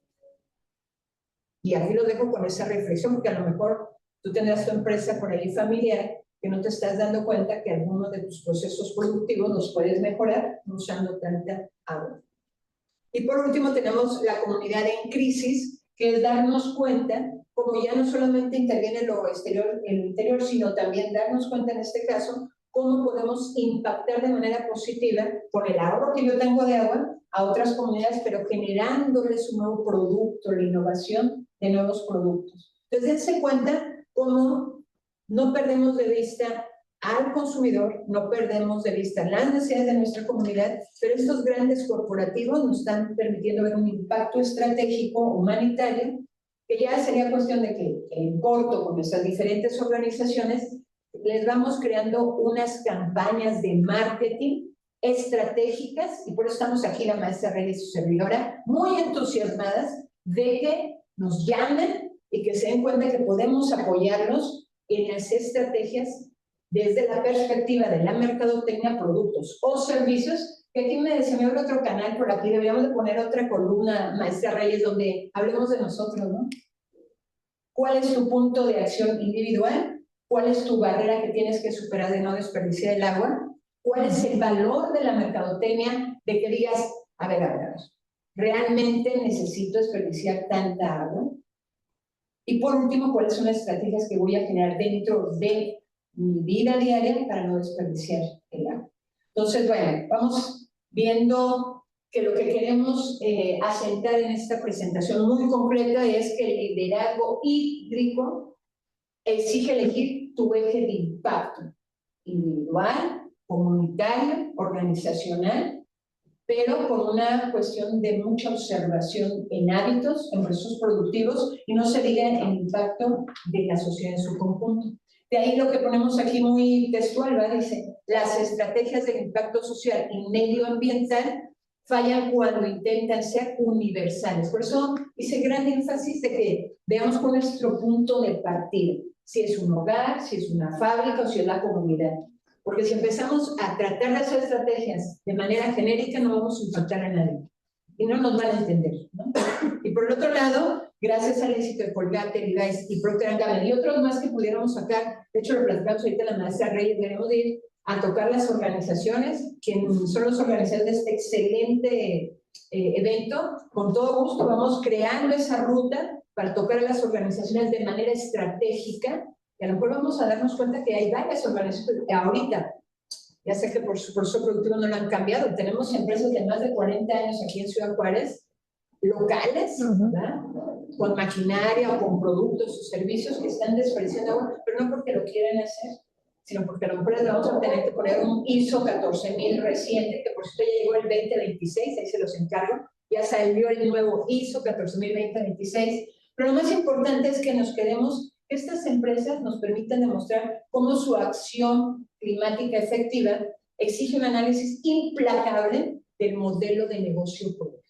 Y aquí lo dejo con esa reflexión, porque a lo mejor tú tendrás tu empresa por ahí familiar que no te estás dando cuenta que algunos de tus procesos productivos los puedes mejorar no usando tanta agua. Y por último tenemos la comunidad en crisis, que es darnos cuenta, como ya no solamente interviene lo exterior, el interior, sino también darnos cuenta en este caso, cómo podemos impactar de manera positiva con el ahorro que yo tengo de agua a otras comunidades, pero generándoles un nuevo producto, la innovación de nuevos productos. Entonces, dense cuenta cómo no perdemos de vista al consumidor, no perdemos de vista las necesidades de nuestra comunidad, pero estos grandes corporativos nos están permitiendo ver un impacto estratégico, humanitario, que ya sería cuestión de que en corto, con nuestras diferentes organizaciones, les vamos creando unas campañas de marketing estratégicas, y por eso estamos aquí, la maestra Reyes y su servidora, muy entusiasmadas de que nos llamen y que se den cuenta que podemos apoyarlos en las estrategias desde la perspectiva de la mercadotecnia, productos o servicios, que aquí me decía, me abre otro canal por aquí, deberíamos de poner otra columna, maestra Reyes, donde hablemos de nosotros, ¿no? ¿Cuál es tu punto de acción individual? ¿Cuál es tu barrera que tienes que superar de no desperdiciar el agua? ¿Cuál es el valor de la mercadotecnia de que digas, a ver, ¿realmente necesito desperdiciar tanta agua? Y por último, ¿cuáles son las estrategias que voy a generar dentro de mi vida diaria para no desperdiciar el agua? Entonces, bueno, vamos viendo que lo que queremos asentar en esta presentación muy concreta es que el liderazgo hídrico exige elegir tu eje de impacto individual, comunitario, organizacional, pero con una cuestión de mucha observación en hábitos, en procesos productivos, y no se diga en el impacto de la sociedad en su conjunto. De ahí lo que ponemos aquí muy textual, ¿va? Dice, las estrategias de impacto social y medioambiental fallan cuando intentan ser universales. Por eso hice gran énfasis de que veamos cuál es nuestro punto de partida, si es un hogar, si es una fábrica o si es la comunidad. Porque si empezamos a tratar las estrategias de manera genérica, no vamos a impactar a nadie. Y no nos van a entender, ¿no? Y por el otro lado, gracias al éxito de Colgate, Levi's y Procter & Gamble y otros más que pudiéramos sacar, de hecho lo platicamos ahorita la maestra Reyes, debemos de ir a tocar las organizaciones, que son los organizadores de este excelente evento. Con todo gusto vamos creando esa ruta para tocar a las organizaciones de manera estratégica. Y a lo mejor vamos a darnos cuenta que hay varias organizaciones ahorita, ya sé que por su proceso productivo no lo han cambiado, tenemos empresas de más de 40 años aquí en Ciudad Juárez, locales, ¿verdad? Con maquinaria o con productos o servicios que están desperdiciando agua, pero no porque lo quieren hacer, sino porque a lo mejor les vamos a tener que poner un ISO 14000 reciente, que por cierto ya llegó el 2026, ahí se los encargo, ya salió el nuevo ISO 14000 2026, pero lo más importante es que nos quedemos. Estas empresas nos permiten demostrar cómo su acción climática efectiva exige un análisis implacable del modelo de negocio propio.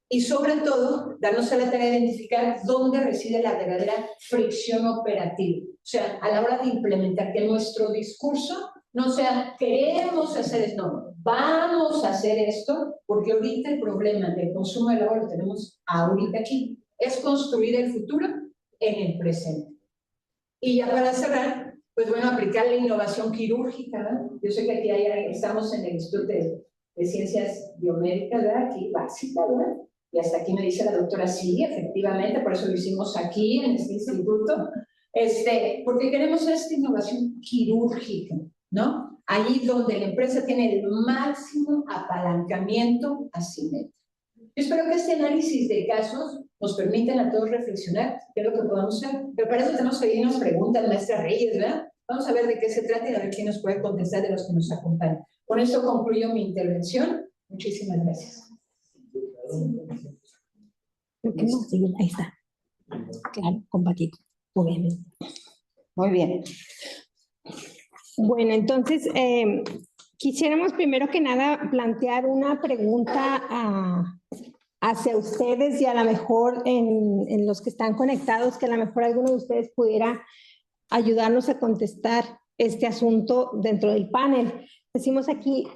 Y sobre todo, darnos a la tarea de identificar dónde reside la verdadera fricción operativa. O sea, a la hora de implementar que nuestro discurso no sea queremos hacer esto, no, vamos a hacer esto, porque ahorita el problema del consumo del agua lo tenemos ahorita aquí. Es construir el futuro en el presente. Y ya para cerrar, pues bueno, aplicar la innovación quirúrgica, ¿verdad? Yo sé que aquí estamos en el Instituto de Ciencias Biomédicas, ¿verdad? Aquí básica, ¿verdad? Y hasta aquí me dice la doctora, sí, efectivamente, por eso lo hicimos aquí en este instituto, porque queremos esta innovación quirúrgica, ¿no? Allí donde la empresa tiene el máximo apalancamiento asimétrico. Yo espero que este análisis de casos nos permita a todos reflexionar qué es lo que podemos hacer. Pero para eso tenemos que ir unas preguntas, maestra Reyes, ¿verdad? Vamos a ver de qué se trata y a ver quién nos puede contestar de los que nos acompañan. Con esto concluyo mi intervención. Muchísimas gracias.
Ahí está. Claro, compartido, obviamente.
Muy bien.
Bueno, entonces, quisiéramos primero que nada plantear una pregunta hacia ustedes y a lo mejor en los que están conectados, que a lo mejor alguno de ustedes pudiera ayudarnos a contestar este asunto dentro del panel. Decimos aquí,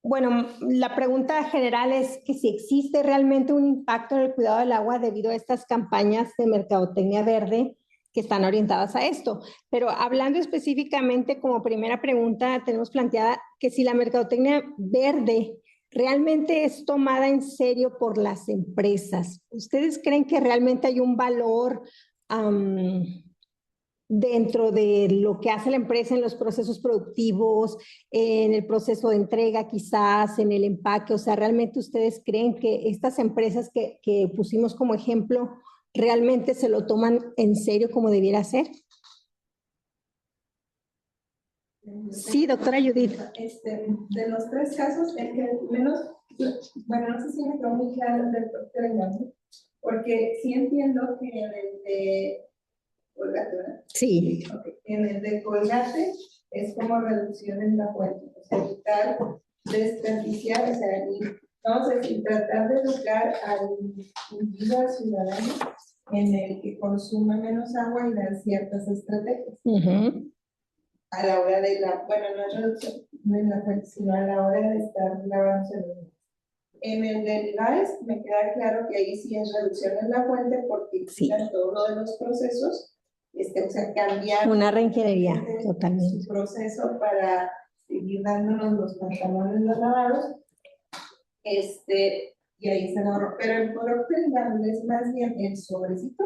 bueno, la pregunta general es que si existe realmente un impacto en el cuidado del agua debido a estas campañas de mercadotecnia verde que están orientadas a esto. Pero hablando específicamente como primera pregunta, tenemos planteada que si la mercadotecnia verde realmente es tomada en serio por las empresas. ¿Ustedes creen que realmente hay un valor dentro de lo que hace la empresa en los procesos productivos, en el proceso de entrega quizás, en el empaque? O sea, ¿realmente ustedes creen que estas empresas que pusimos como ejemplo realmente se lo toman en serio como debiera ser? Sí, doctora Judith.
De los tres casos, el que menos, bueno, no sé si me quedó muy claro el del Procter & Gamble, porque sí entiendo que en el de Colgate, ¿verdad?
Sí.
Okay. En el de Colgate es como reducción en la fuente, o sea, evitar desperdiciar, o sea, vamos a decir, tratar de educar al individuo, al ciudadano, en el que consuma menos agua y dar ciertas estrategias. A la hora de bueno, no es reducción en la fuente, sino a la hora de estar lavándose los dientes. En el de Levi's me queda claro que ahí sí es reducción en la fuente porque quitan todo lo de los procesos, o sea, cambiar
una reingeniería totalmente
su proceso para seguir dándonos los pantalones no lavados, y ahí se ahorró. Pero el Procter & Gamble es más bien el sobrecito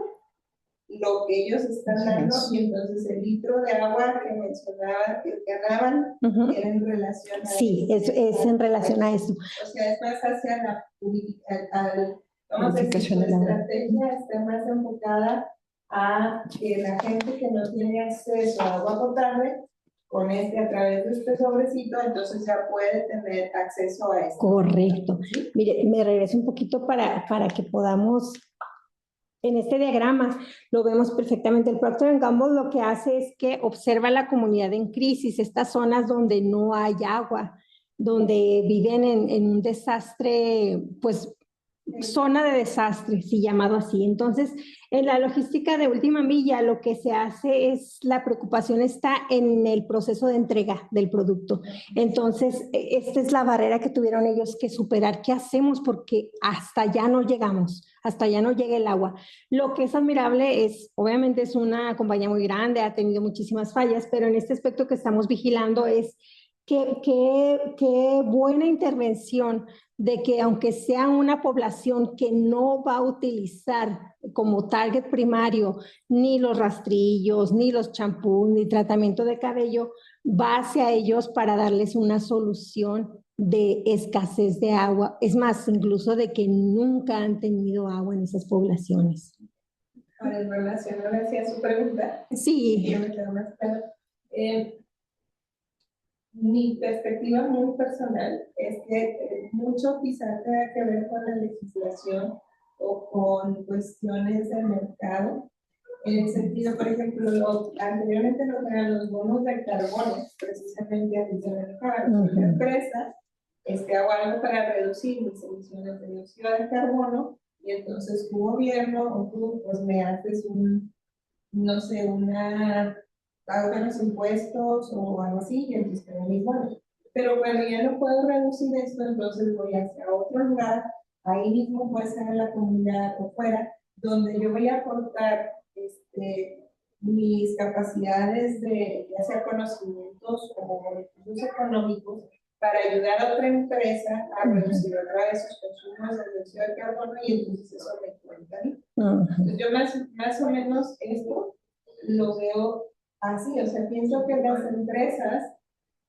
lo que ellos están dando, y entonces el litro de agua que mencionaban que ganaban
Ujú.
era en relación a
Sí, es en relación a eso.
o sea, es más hacia la vamos a decir,
Purificación
su
del agua.
estrategia está más enfocada a que la gente que no tiene acceso a agua potable, con a través de este sobrecito, entonces ya puede tener acceso a esto.
Correcto. Mire, me regreso un poquito para que podamos, en este diagrama lo vemos perfectamente. El Procter & Gamble lo que hace es que observa la comunidad en crisis, estas zonas donde no hay agua, donde viven en un desastre, pues zona de desastre, sí, llamado así. Entonces, en la logística de última milla, lo que se hace es, la preocupación está en el proceso de entrega del producto. Entonces, esta es la barrera que tuvieron ellos que superar. ¿Qué hacemos? Porque hasta allá no llegamos, hasta allá no llega el agua. Lo que es admirable es, obviamente es una compañía muy grande, ha tenido muchísimas fallas, pero en este aspecto que estamos vigilando es qué buena intervención de que aunque sea una población que no va a utilizar como target primario ni los rastrillos, ni los champús, ni tratamiento de cabello, va hacia ellos para darles una solución de escasez de agua. Es más, incluso de que nunca han tenido agua en esas poblaciones.
Ahora, en relación a su pregunta,
Sí.
yo me quedo más claro. Mi perspectiva muy personal es que mucho quizás tenga que ver con la legislación o con cuestiones del mercado. En el sentido, por ejemplo, anteriormente lo que eran los bonos de carbono, precisamente a dicho mercado, la empresa hago algo para reducir mis emisiones de dióxido de carbono, y entonces tu gobierno o tú pues me haces no sé, pago menos impuestos o algo así, y entonces tengo mis bonos. Pero cuando ya no puedo reducir esto, entonces voy hacia otro lugar, ahí mismo puede ser en la comunidad o fuera, donde yo voy a aportar mis capacidades de, ya sea conocimientos o recursos económicos, para ayudar a otra empresa a reducir otra vez sus consumos de dióxido de carbono, y entonces eso me cuenta a mí. Entonces yo más o menos esto lo veo así, o sea, pienso que las empresas,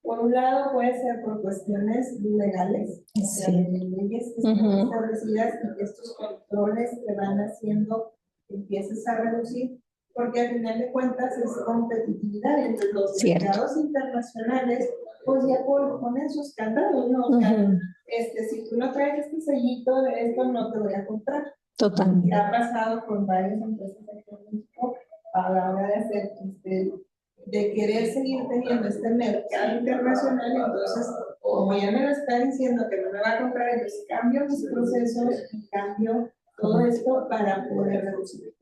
por un lado, puede ser por cuestiones legales, o sea, de leyes que están establecidas, y que estos controles te van haciendo que empieces a reducir, porque al final de cuentas es competitividad entre los mercados internacionales, pues ya ponen sus candados, ¿no? O sea, si tú no traes este sellito de esto, no te voy a comprar.
Totalmente.
Ha pasado con varias empresas aquí en México a la hora de hacer, de querer seguir teniendo este mercado internacional. Entonces, como ya me lo está diciendo que no me va a comprar, entonces cambio mis procesos y cambio todo esto para poder reducir.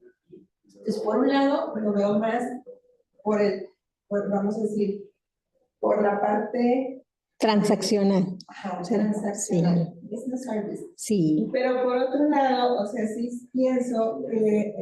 Entonces, por un lado, lo veo más vamos a decir, por la parte
transaccional.
Transaccional. Business service.
Sí.
Pero por otro lado, o sea, sí pienso que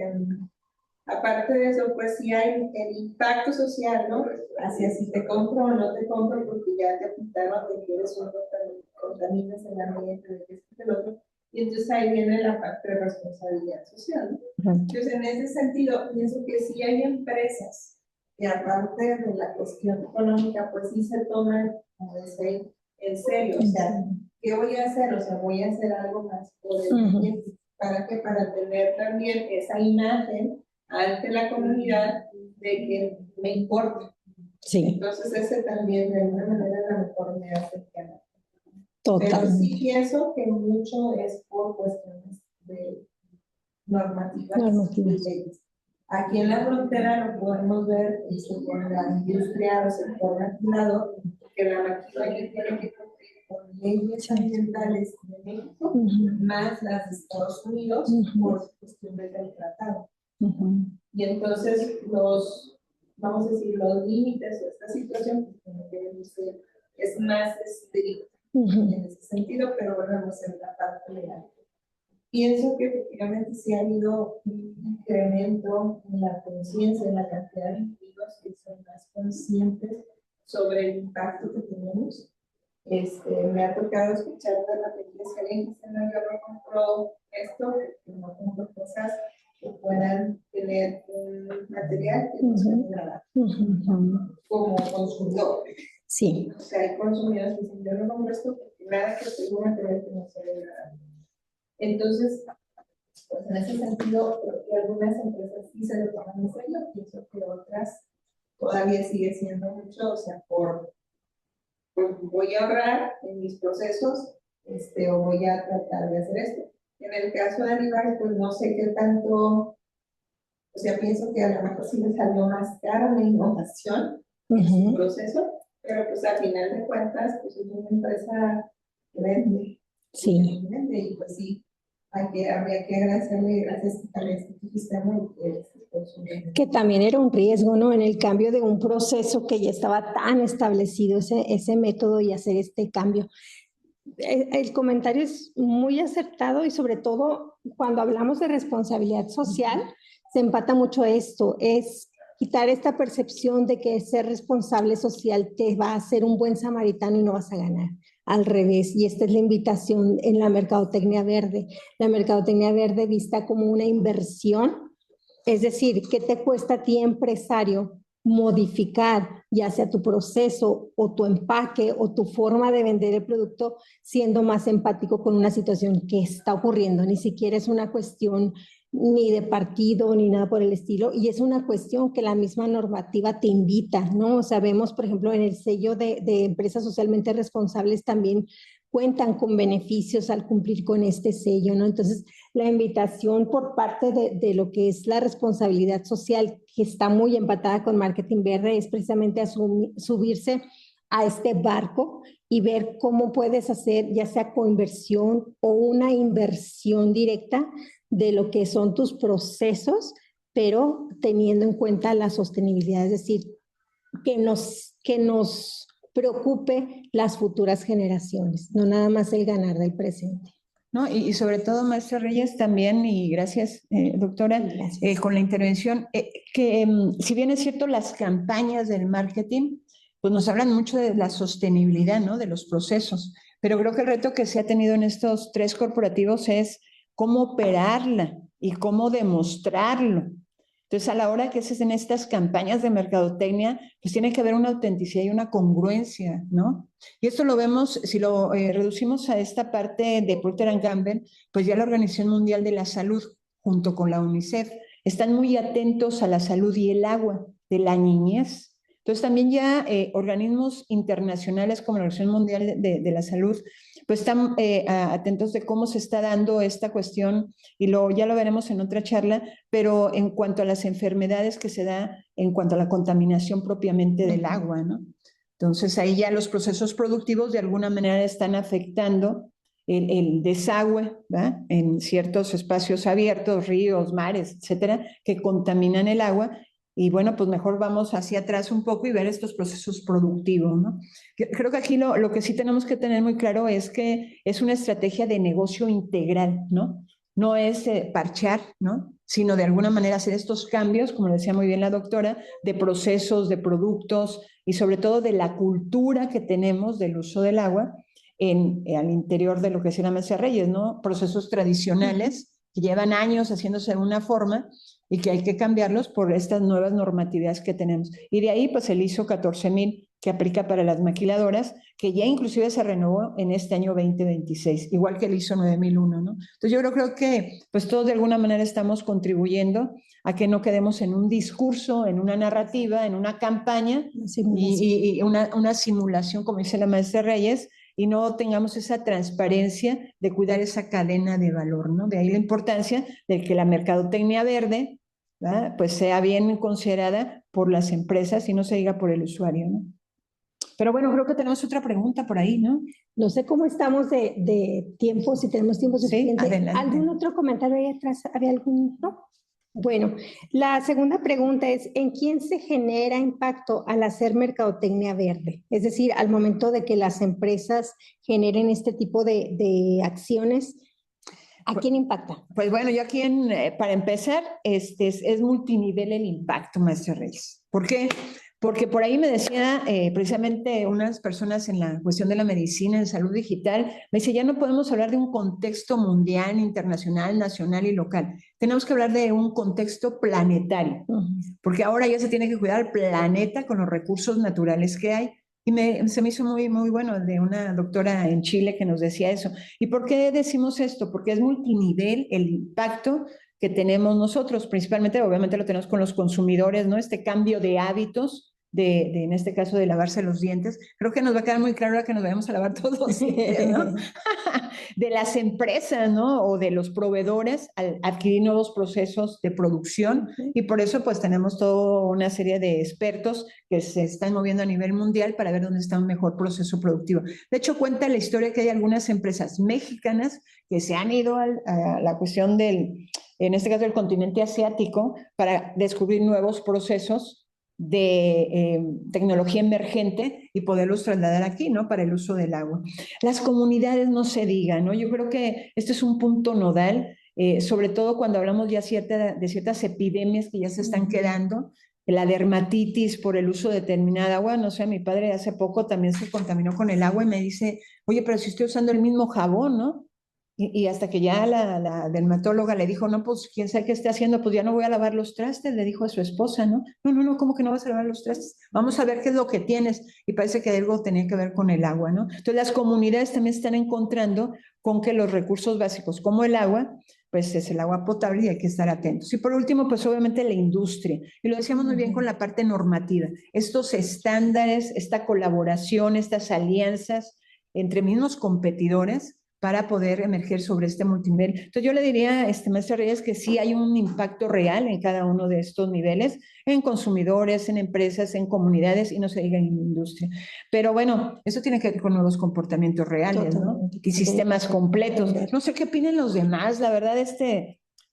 aparte de eso, pues sí hay el impacto social, ¿no? Hacia si te compro o no te compro, porque ya te apuntaron de que eres uno que contaminas el ambiente, de que esto y el otro. Y entonces ahí viene la parte de responsabilidad social, ¿no? Entonces, en ese sentido, pienso que sí hay empresas que, aparte de la cuestión económica, pues sí se toman, como decía, en serio. O sea, ¿qué voy a hacer? O sea, voy a hacer algo más por el ambiente. ¿Para qué? Para tener también esa imagen ante la comunidad de que me importa.
Sí.
Entonces ese también de alguna manera a lo mejor me hace ganar.
Totalmente.
Pero sí pienso que mucho es por cuestiones de normativas y leyes. Aquí en la frontera lo podemos ver con la industria o sector maquilador, que la maquinaria tiene que cumplir con leyes ambientales de México, más las de Estados Unidos, por cuestiones del tratado. Y entonces vamos a decir, los límites de esta situación es más estricto en ese sentido, pero volvemos en la parte legal. Pienso que efectivamente sí ha habido un incremento en la conciencia, en la cantidad de individuos que son más conscientes sobre el impacto que tenemos. Me ha tocado escuchar de repente si alguien dice, no, yo no compro esto, que no compro cosas que tener un material que nos genera como consumidor.
Sí.
O sea, hay consumidores que dicen, yo no compro esto porque nada que tenga un material que no sea degradable. Entonces, pues en ese sentido, creo que algunas empresas sí se lo toman en serio, pienso que otras todavía sigue siendo mucho, o sea, pues voy a ahorrar en mis procesos, o voy a tratar de hacer esto. En el caso de Aníbal, pues no sé qué tanto, o sea, pienso que a lo mejor sí me salió más caro la innovación en su proceso, pero pues al final de cuentas, pues es una empresa que vende.
Sí.
Y pues sí, habría que agradecerle gracias a este sistema
que también era un riesgo, ¿no? En el cambio de un proceso que ya estaba tan establecido ese método y hacer este cambio. El comentario es muy acertado y sobre todo cuando hablamos de responsabilidad social, se empata mucho esto, es quitar esta percepción de que ser responsable social te va a hacer un buen samaritano y no vas a ganar. Al revés, y esta es la invitación en la mercadotecnia verde. La mercadotecnia verde vista como una inversión, es decir, ¿qué te cuesta a ti, empresario, modificar ya sea tu proceso o tu empaque o tu forma de vender el producto siendo más empático con una situación que está ocurriendo? Ni siquiera es una cuestión ni de partido ni nada por el estilo, y es una cuestión que la misma normativa te invita, ¿no? O sea, vemos, por ejemplo, en el sello de empresas socialmente responsables también cuentan con beneficios al cumplir con este sello, ¿no? Entonces, la invitación por parte de lo que es la responsabilidad social, que está muy empatada con marketing verde, es precisamente a subirse a este barco y ver cómo puedes hacer ya sea coinversión o una inversión directa de lo que son tus procesos, pero teniendo en cuenta la sostenibilidad, es decir, que nos preocupe las futuras generaciones, no nada más el ganar del presente.
¿No? Y sobre todo, maestra Reyes, también, y gracias, doctora,
Gracias.
con la intervención, que si bien es cierto, las campañas del marketing, pues nos hablan mucho de la sostenibilidad, ¿no? De los procesos, pero creo que el reto que se ha tenido en estos 3 corporativos es cómo operarla y cómo demostrarlo. Entonces, a la hora que se hacen estas campañas de mercadotecnia, pues tiene que haber una autenticidad y una congruencia, ¿no? Y esto lo vemos, si lo reducimos a esta parte de Procter & Gamble, pues ya la Organización Mundial de la Salud, junto con la UNICEF, están muy atentos a la salud y el agua de la niñez. Entonces, también ya organismos internacionales como la Organización Mundial de la Salud, pues están atentos de cómo se está dando esta cuestión, y ya lo veremos en otra charla, pero en cuanto a las enfermedades que se da en cuanto a la contaminación propiamente del agua, ¿no? Entonces ahí ya los procesos productivos de alguna manera están afectando el desagüe, ¿verdad? En ciertos espacios abiertos, ríos, mares, etcétera, que contaminan el agua. Y bueno, pues mejor vamos hacia atrás un poco y ver estos procesos productivos, ¿no? Creo que aquí lo que sí tenemos que tener muy claro es que es una estrategia de negocio integral, ¿no? No es parchar, ¿no? Sino de alguna manera hacer estos cambios, como decía muy bien la doctora, de procesos, de productos y sobre todo de la cultura que tenemos del uso del agua al interior de lo que decía la maestra Reyes, ¿no? Procesos tradicionales que llevan años haciéndose de una forma y que hay que cambiarlos por estas nuevas normatividades que tenemos. Y de ahí, pues el ISO 14000 que aplica para las maquiladoras, que ya inclusive se renovó en este año 2026, igual que el ISO 9001, ¿no? Entonces yo creo que pues todos de alguna manera estamos contribuyendo a que no quedemos en un discurso, en una narrativa, en una campaña y una simulación, como dice la maestra Reyes, y no tengamos esa transparencia de cuidar esa cadena de valor, ¿no? De ahí la importancia de que la mercadotecnia verde, ¿verdad? Pues sea bien considerada por las empresas y no se diga por el usuario, ¿no? Pero bueno, creo que tenemos otra pregunta por ahí, ¿no?
No sé cómo estamos de tiempo, si tenemos tiempo suficiente.
Sí, adelante.
¿Algún otro comentario ahí atrás? ¿Había algún? ¿No? Bueno, la segunda pregunta es, ¿en quién se genera impacto al hacer mercadotecnia verde? Es decir, al momento de que las empresas generen este tipo de acciones, ¿a quién impacta?
Pues bueno, yo aquí para empezar, es multinivel el impacto, maestro Reyes. ¿Por qué? Porque por ahí me decía precisamente unas personas en la cuestión de la medicina, en salud digital, me dice, ya no podemos hablar de un contexto mundial, internacional, nacional y local. Tenemos que hablar de un contexto planetario, porque ahora ya se tiene que cuidar el planeta con los recursos naturales que hay. Y se me hizo muy, muy bueno de una doctora en Chile que nos decía eso. ¿Y por qué decimos esto? Porque es multinivel el impacto que tenemos nosotros, principalmente, obviamente lo tenemos con los consumidores, ¿no? Este cambio de hábitos, en este caso de lavarse los dientes. Creo que nos va a quedar muy claro ahora que nos vayamos a lavar todos los dientes, ¿no? De las empresas, ¿no? O de los proveedores al adquirir nuevos procesos de producción. Y por eso, pues, tenemos toda una serie de expertos que se están moviendo a nivel mundial para ver dónde está un mejor proceso productivo. De hecho, cuenta la historia que hay algunas empresas mexicanas que se han ido a la cuestión en este caso del continente asiático, para descubrir nuevos procesos de tecnología emergente y poderlos trasladar aquí, ¿no? Para el uso del agua. Las comunidades no se digan, ¿no? Yo creo que este es un punto nodal, sobre todo cuando hablamos ya de ciertas epidemias que ya se están quedando, la dermatitis por el uso de determinada agua. No sé, mi padre hace poco también se contaminó con el agua y me dice, oye, pero si estoy usando el mismo jabón, ¿no? Y hasta que ya la dermatóloga le dijo, no, pues quién sabe qué esté haciendo, pues ya no voy a lavar los trastes, le dijo a su esposa, ¿no? No, ¿cómo que no vas a lavar los trastes? Vamos a ver qué es lo que tienes. Y parece que algo tenía que ver con el agua, ¿no? Entonces las comunidades también están encontrando con que los recursos básicos como el agua, pues es el agua potable y hay que estar atentos. Y por último, pues obviamente la industria. Y lo decíamos muy bien con la parte normativa. Estos estándares, esta colaboración, estas alianzas entre mismos competidores, para poder emerger sobre este multinivel. Entonces yo le diría, maestra Reyes, que sí hay un impacto real en cada uno de estos niveles, en consumidores, en empresas, en comunidades y no se diga en industria. Pero bueno, eso tiene que ver con nuevos comportamientos reales, ¿no? Y sistemas completos. No sé qué opinan los demás, la verdad,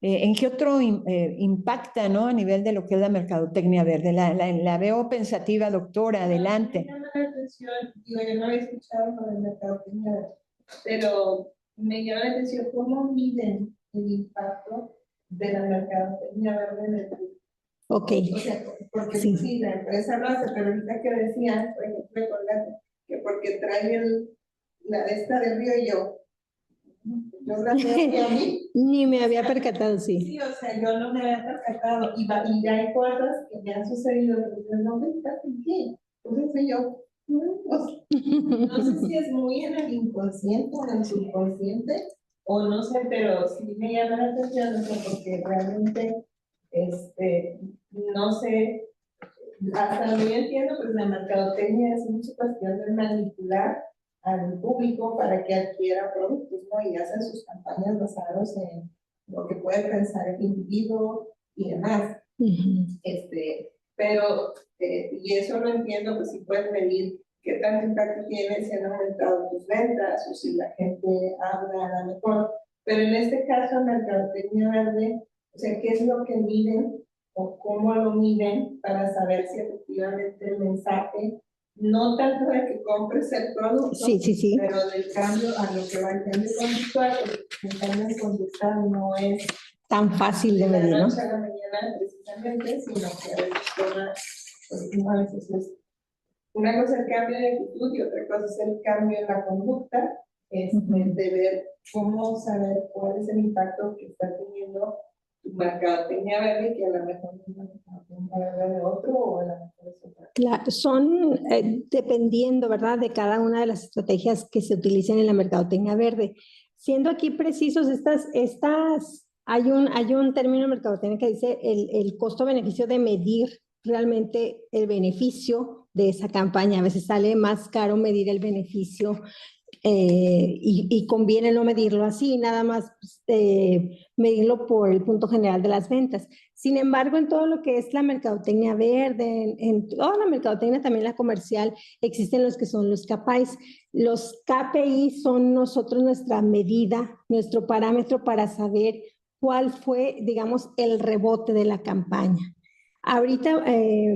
¿en qué otro impacta, ¿no? A nivel de lo que es la mercadotecnia verde. La veo pensativa, doctora, adelante.
Me llama la atención, digo, yo no había escuchado sobre el mercadotecnia verde, pero me llama la atención cómo miden el impacto de la mercadotecnia verde en el turismo.
Ok.
O sea, porque sí, la empresa lo hace, pero ahorita que decían, por ejemplo, que porque trae la de esta del río y yo a mí.
Ni me había percatado, sí.
Sí, o sea, yo no me había percatado y ya hay cosas que me han sucedido, pero no me estás en qué. Entonces yo, no sé si es muy en el inconsciente o en el subconsciente, o no sé, pero sí me llama la atención, o sea, porque realmente, no sé, hasta donde yo entiendo, pues la mercadotecnia es mucha cuestión de manipular al público para que adquiera productos, ¿no? Y hacen sus campañas basadas en lo que puede pensar el individuo y demás. Pero, y eso lo entiendo, pues si puedes medir qué tanto impacto tiene, si han aumentado tus ventas o si la gente habla a lo mejor. Pero en este caso, mercadotecnia verde, o sea, ¿qué es lo que miden o cómo lo miden para saber si efectivamente el mensaje, no tanto de que compres el producto,
sí.
pero del cambio a lo que va el cambio conductual, porque el cambio conductual no es
tan fácil de medir, ¿no?
De la noche a la mañana precisamente, sino que a veces toma, pues, a veces es una cosa el cambio de actitud y otra cosa es el cambio en la conducta, de ver cómo saber cuál es el impacto que está teniendo tu mercadotecnia verde, que a lo mejor no es la mercadotecnia verde de otro o a lo mejor es otra.
Son dependiendo, ¿verdad?, de cada una de las estrategias que se utilicen en la mercadotecnia verde. Siendo aquí precisos, hay un término en mercadotecnia que dice el costo-beneficio de medir realmente el beneficio de esa campaña. A veces sale más caro medir el beneficio y conviene no medirlo así, nada más medirlo por el punto general de las ventas. Sin embargo, en todo lo que es la mercadotecnia verde, en toda la mercadotecnia, también la comercial, existen los que son los KPIs. Los KPI son nuestra medida, nuestro parámetro para saber cuál fue, digamos, el rebote de la campaña. Ahorita,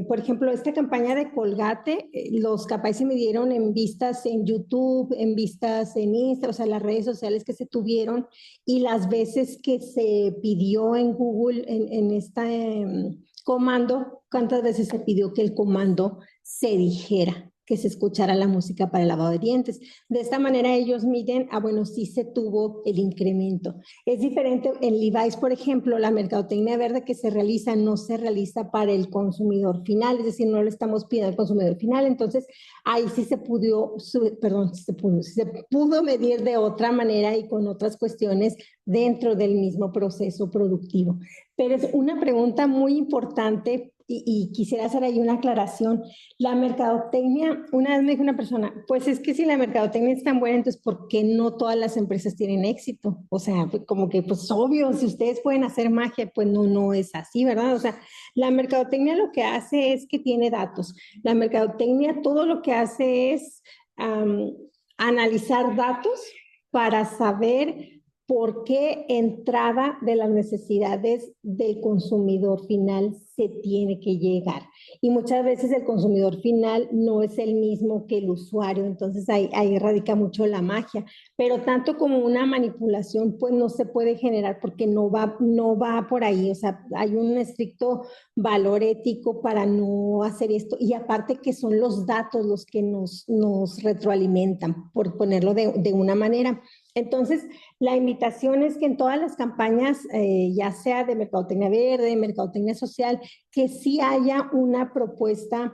por ejemplo, esta campaña de Colgate, los capaz se midieron en vistas en YouTube, en vistas en Insta, o sea, las redes sociales que se tuvieron y las veces que se pidió en Google, en este comando, cuántas veces se pidió que el comando se dijera, que se escuchara la música para el lavado de dientes. De esta manera ellos miden, bueno, sí se tuvo el incremento. Es diferente en Levi's, por ejemplo, la mercadotecnia verde que se realiza no se realiza para el consumidor final, es decir, no le estamos pidiendo al consumidor final, entonces ahí sí se pudo, se pudo medir de otra manera y con otras cuestiones dentro del mismo proceso productivo. Pero es una pregunta muy importante y quisiera hacer ahí una aclaración. La mercadotecnia, una vez me dijo una persona, pues es que si la mercadotecnia es tan buena, entonces ¿por qué no todas las empresas tienen éxito? O sea, como que pues obvio, si ustedes pueden hacer magia, pues no es así, ¿verdad? O sea, la mercadotecnia lo que hace es que tiene datos. La mercadotecnia todo lo que hace es analizar datos para saber por qué entrada de las necesidades del consumidor final se tiene que llegar. Y muchas veces el consumidor final no es el mismo que el usuario, entonces ahí radica mucho la magia. Pero tanto como una manipulación, pues no se puede generar porque no va por ahí. O sea, hay un estricto valor ético para no hacer esto. Y aparte que son los datos los que nos retroalimentan, por ponerlo de una manera. Entonces, la invitación es que en todas las campañas, ya sea de mercadotecnia verde, mercadotecnia social, que sí haya una propuesta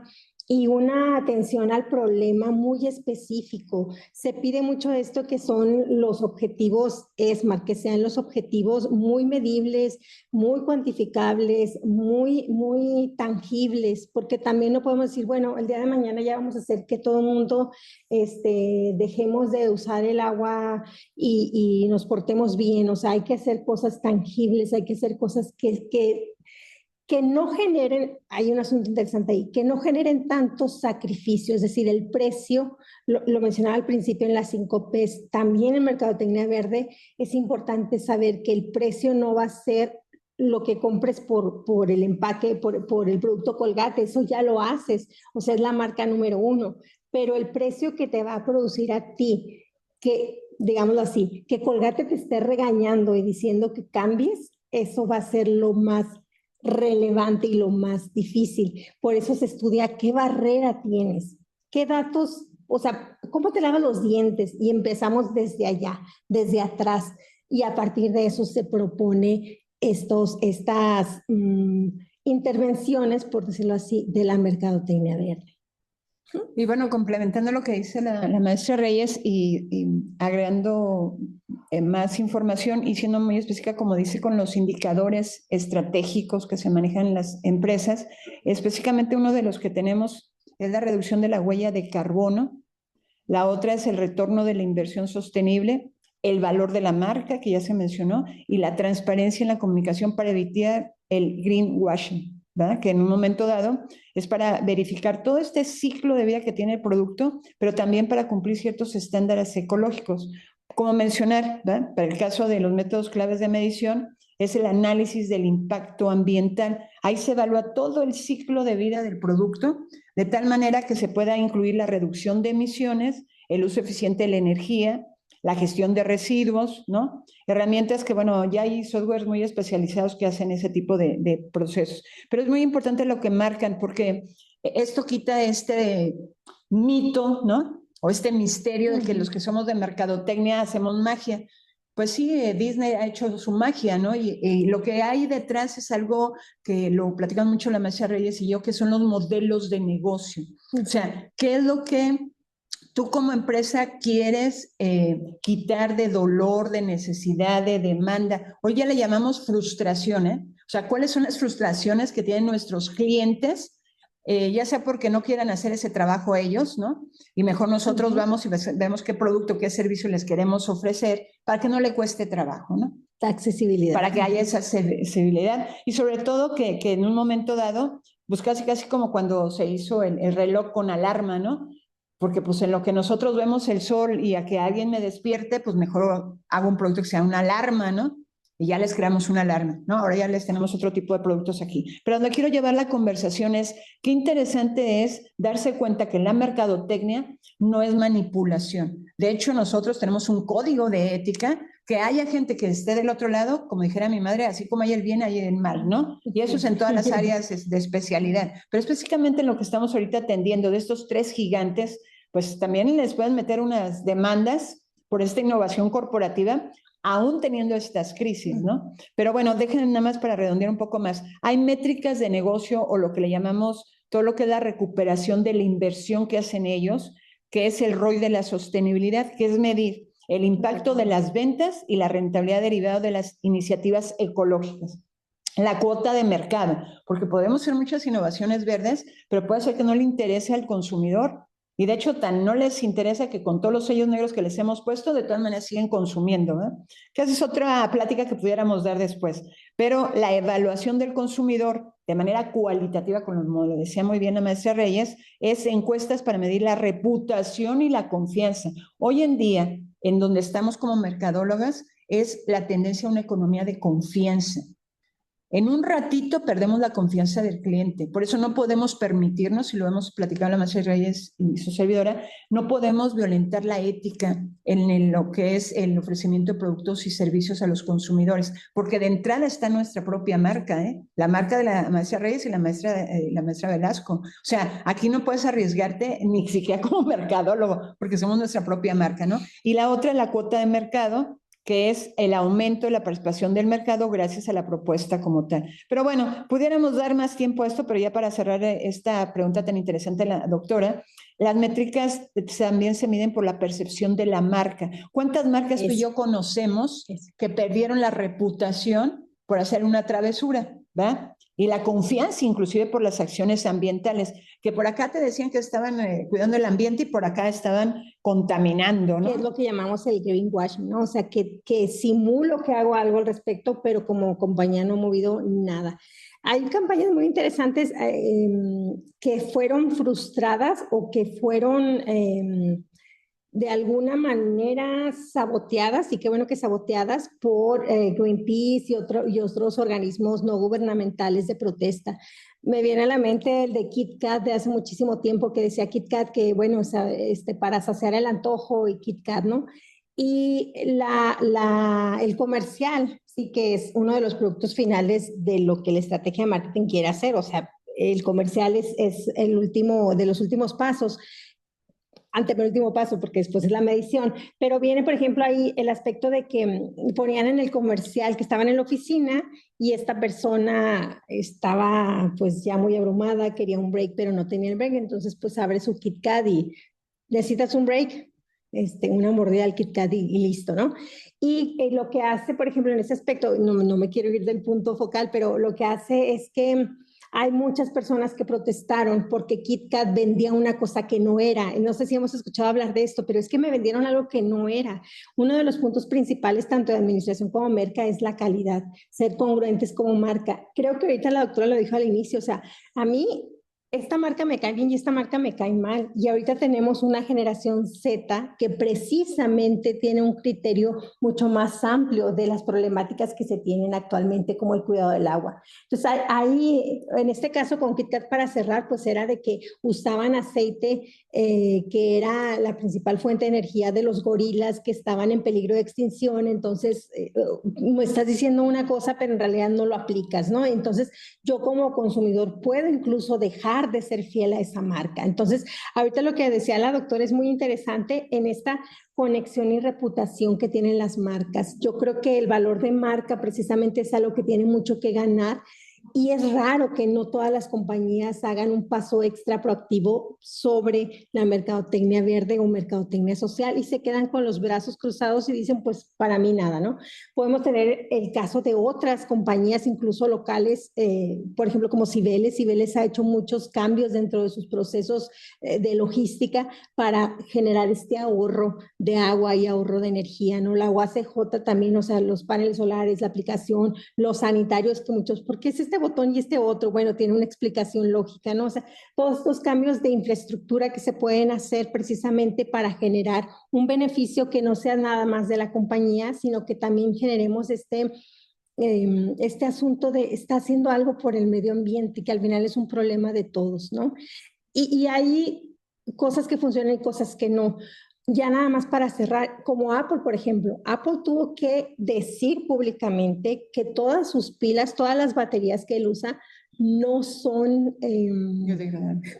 y una atención al problema muy específico. Se pide mucho esto que son los objetivos SMART, que sean los objetivos muy medibles, muy cuantificables, muy tangibles, porque también no podemos decir, bueno, el día de mañana ya vamos a hacer que todo el mundo dejemos de usar el agua y nos portemos bien. O sea, hay que hacer cosas tangibles, hay que hacer cosas que no generen, hay un asunto interesante ahí, que no generen tantos sacrificios, es decir, el precio, lo mencionaba al principio en las 5 P's, también en Mercadotecnia Verde es importante saber que el precio no va a ser lo que compres por el empaque, por el producto Colgate, eso ya lo haces, o sea, es la marca número 1, pero el precio que te va a producir a ti, que digámoslo así, que Colgate te esté regañando y diciendo que cambies, eso va a ser lo más relevante y lo más difícil. Por eso se estudia qué barrera tienes, qué datos, o sea, cómo te lavas los dientes y empezamos desde allá, desde atrás y a partir de eso se propone estas intervenciones, por decirlo así, de la mercadotecnia verde.
Y bueno, complementando lo que dice la maestra Reyes y agregando más información y siendo muy específica, como dice, con los indicadores estratégicos que se manejan en las empresas, específicamente uno de los que tenemos es la reducción de la huella de carbono, la otra es el retorno de la inversión sostenible, el valor de la marca, que ya se mencionó, y la transparencia en la comunicación para evitar el greenwashing, ¿verdad? Que en un momento dado es para verificar todo este ciclo de vida que tiene el producto, pero también para cumplir ciertos estándares ecológicos. Como mencionar, ¿verdad? Para el caso de los métodos claves de medición, es el análisis del impacto ambiental. Ahí se evalúa todo el ciclo de vida del producto, de tal manera que se pueda incluir la reducción de emisiones, el uso eficiente de la energía, la gestión de residuos, ¿no? Herramientas que, bueno, ya hay softwares muy especializados que hacen ese tipo de procesos. Pero es muy importante lo que marcan, porque esto quita este mito, ¿no? O este misterio de que los que somos de mercadotecnia hacemos magia. Pues sí, Disney ha hecho su magia, ¿no? Y lo que hay detrás es algo que lo platican mucho la maestra Reyes y yo, que son los modelos de negocio. O sea, ¿qué es lo que tú como empresa quieres quitar de dolor, de necesidad, de demanda? Hoy ya le llamamos frustración, ¿eh? O sea, ¿cuáles son las frustraciones que tienen nuestros clientes? Ya sea porque no quieran hacer ese trabajo ellos, ¿no? Y mejor nosotros vamos y vemos qué producto, qué servicio les queremos ofrecer para que no le cueste trabajo, ¿no?
La accesibilidad.
Para que haya esa accesibilidad y sobre todo que en un momento dado, pues casi como cuando se hizo el reloj con alarma, ¿no? Porque pues en lo que nosotros vemos el sol y a que alguien me despierte, pues mejor hago un producto que sea una alarma, ¿no? y ya les creamos una alarma, ¿no? Ahora ya les tenemos otro tipo de productos aquí. Pero donde quiero llevar la conversación es, qué interesante es darse cuenta que la mercadotecnia no es manipulación. De hecho, nosotros tenemos un código de ética, que haya gente que esté del otro lado, como dijera mi madre, así como hay el bien, hay el mal, ¿no? Y eso es en todas las áreas de especialidad. Pero específicamente en lo que estamos ahorita atendiendo de estos 3 gigantes, pues también les pueden meter unas demandas por esta innovación corporativa, aún teniendo estas crisis, ¿no? Pero bueno, déjenme nada más para redondear un poco más. Hay métricas de negocio o lo que le llamamos todo lo que es la recuperación de la inversión que hacen ellos, que es el ROI de la sostenibilidad, que es medir el impacto de las ventas y la rentabilidad derivada de las iniciativas ecológicas. La cuota de mercado, porque podemos hacer muchas innovaciones verdes, pero puede ser que no le interese al consumidor. Y de hecho, tan no les interesa que con todos los sellos negros que les hemos puesto, de todas maneras siguen consumiendo, ¿eh? Que esa es otra plática que pudiéramos dar después. Pero la evaluación del consumidor de manera cualitativa, como lo decía muy bien la maestra Reyes, es encuestas para medir la reputación y la confianza. Hoy en día, en donde estamos como mercadólogas, es la tendencia a una economía de confianza. En un ratito perdemos la confianza del cliente, por eso no podemos permitirnos, y lo hemos platicado la maestra Reyes y su servidora, no podemos violentar la ética en lo que es el ofrecimiento de productos y servicios a los consumidores, porque de entrada está nuestra propia marca, la marca de la maestra Reyes y la maestra Velasco. O sea, aquí no puedes arriesgarte ni siquiera como mercadólogo, porque somos nuestra propia marca, ¿no? Y la otra es la cuota de mercado, que es el aumento de la participación del mercado gracias a la propuesta como tal. Pero bueno, pudiéramos dar más tiempo a esto, pero ya para cerrar esta pregunta tan interesante de la doctora, las métricas también se miden por la percepción de la marca. ¿Cuántas marcas tú y yo conocemos que perdieron la reputación por hacer una travesura, ¿va? Y la confianza inclusive por las acciones ambientales, que por acá te decían que estaban cuidando el ambiente y por acá estaban contaminando, ¿no?
Que es lo que llamamos el greenwashing, ¿no? O sea, que simulo que hago algo al respecto, pero como compañía no he movido nada. Hay campañas muy interesantes que fueron frustradas o que fueron de alguna manera saboteadas, y qué bueno que saboteadas por Greenpeace y otros organismos no gubernamentales de protesta. Me viene a la mente el de Kit Kat de hace muchísimo tiempo, que decía Kit Kat que, bueno, o sea, para saciar el antojo y Kit Kat, ¿no? Y el comercial, sí que es uno de los productos finales de lo que la estrategia de marketing quiere hacer, o sea, el comercial es el último de los últimos pasos, antepenúltimo paso, porque después es la medición, pero viene, por ejemplo, ahí el aspecto de que ponían en el comercial que estaban en la oficina y esta persona estaba pues ya muy abrumada, quería un break, pero no tenía el break, entonces pues abre su Kit Kat y ¿necesitas un break? Una mordida al Kit Kat y listo, ¿no? Y lo que hace, por ejemplo, en ese aspecto, no me quiero ir del punto focal, pero lo que hace es que hay muchas personas que protestaron porque Kit Kat vendía una cosa que no era. No sé si hemos escuchado hablar de esto, pero es que me vendieron algo que no era. Uno de los puntos principales, tanto de administración como merca, es la calidad, ser congruentes como marca. Creo que ahorita la doctora lo dijo al inicio, o sea, a mí esta marca me cae bien y esta marca me cae mal. Y ahorita tenemos una generación Z que precisamente tiene un criterio mucho más amplio de las problemáticas que se tienen actualmente, como el cuidado del agua. Entonces, ahí, en este caso con Kit Kat, para cerrar, pues era de que usaban aceite que era la principal fuente de energía de los gorilas que estaban en peligro de extinción. Entonces, me estás diciendo una cosa, pero en realidad no lo aplicas, ¿no? Entonces, yo como consumidor puedo incluso dejar de ser fiel a esa marca. Entonces, ahorita lo que decía la doctora es muy interesante en esta conexión y reputación que tienen las marcas. Yo creo que el valor de marca precisamente es algo que tiene mucho que ganar. Y es raro que no todas las compañías hagan un paso extra proactivo sobre la mercadotecnia verde o mercadotecnia social y se quedan con los brazos cruzados y dicen, pues para mí nada, ¿no? Podemos tener el caso de otras compañías, incluso locales, por ejemplo, como Cibeles. Cibeles ha hecho muchos cambios dentro de sus procesos de logística para generar este ahorro de agua y ahorro de energía, ¿no? La UACJ también, o sea, los paneles solares, la aplicación, los sanitarios, que muchos, ¿por qué es este botón y este otro? Bueno, tiene una explicación lógica, ¿no? O sea, todos estos cambios de infraestructura que se pueden hacer precisamente para generar un beneficio que no sea nada más de la compañía, sino que también generemos este asunto de está haciendo algo por el medio ambiente, que al final es un problema de todos, ¿no? Y hay cosas que funcionan y cosas que no. Ya nada más para cerrar, como Apple, por ejemplo, Apple tuvo que decir públicamente que todas sus pilas, todas las baterías que él usa, no son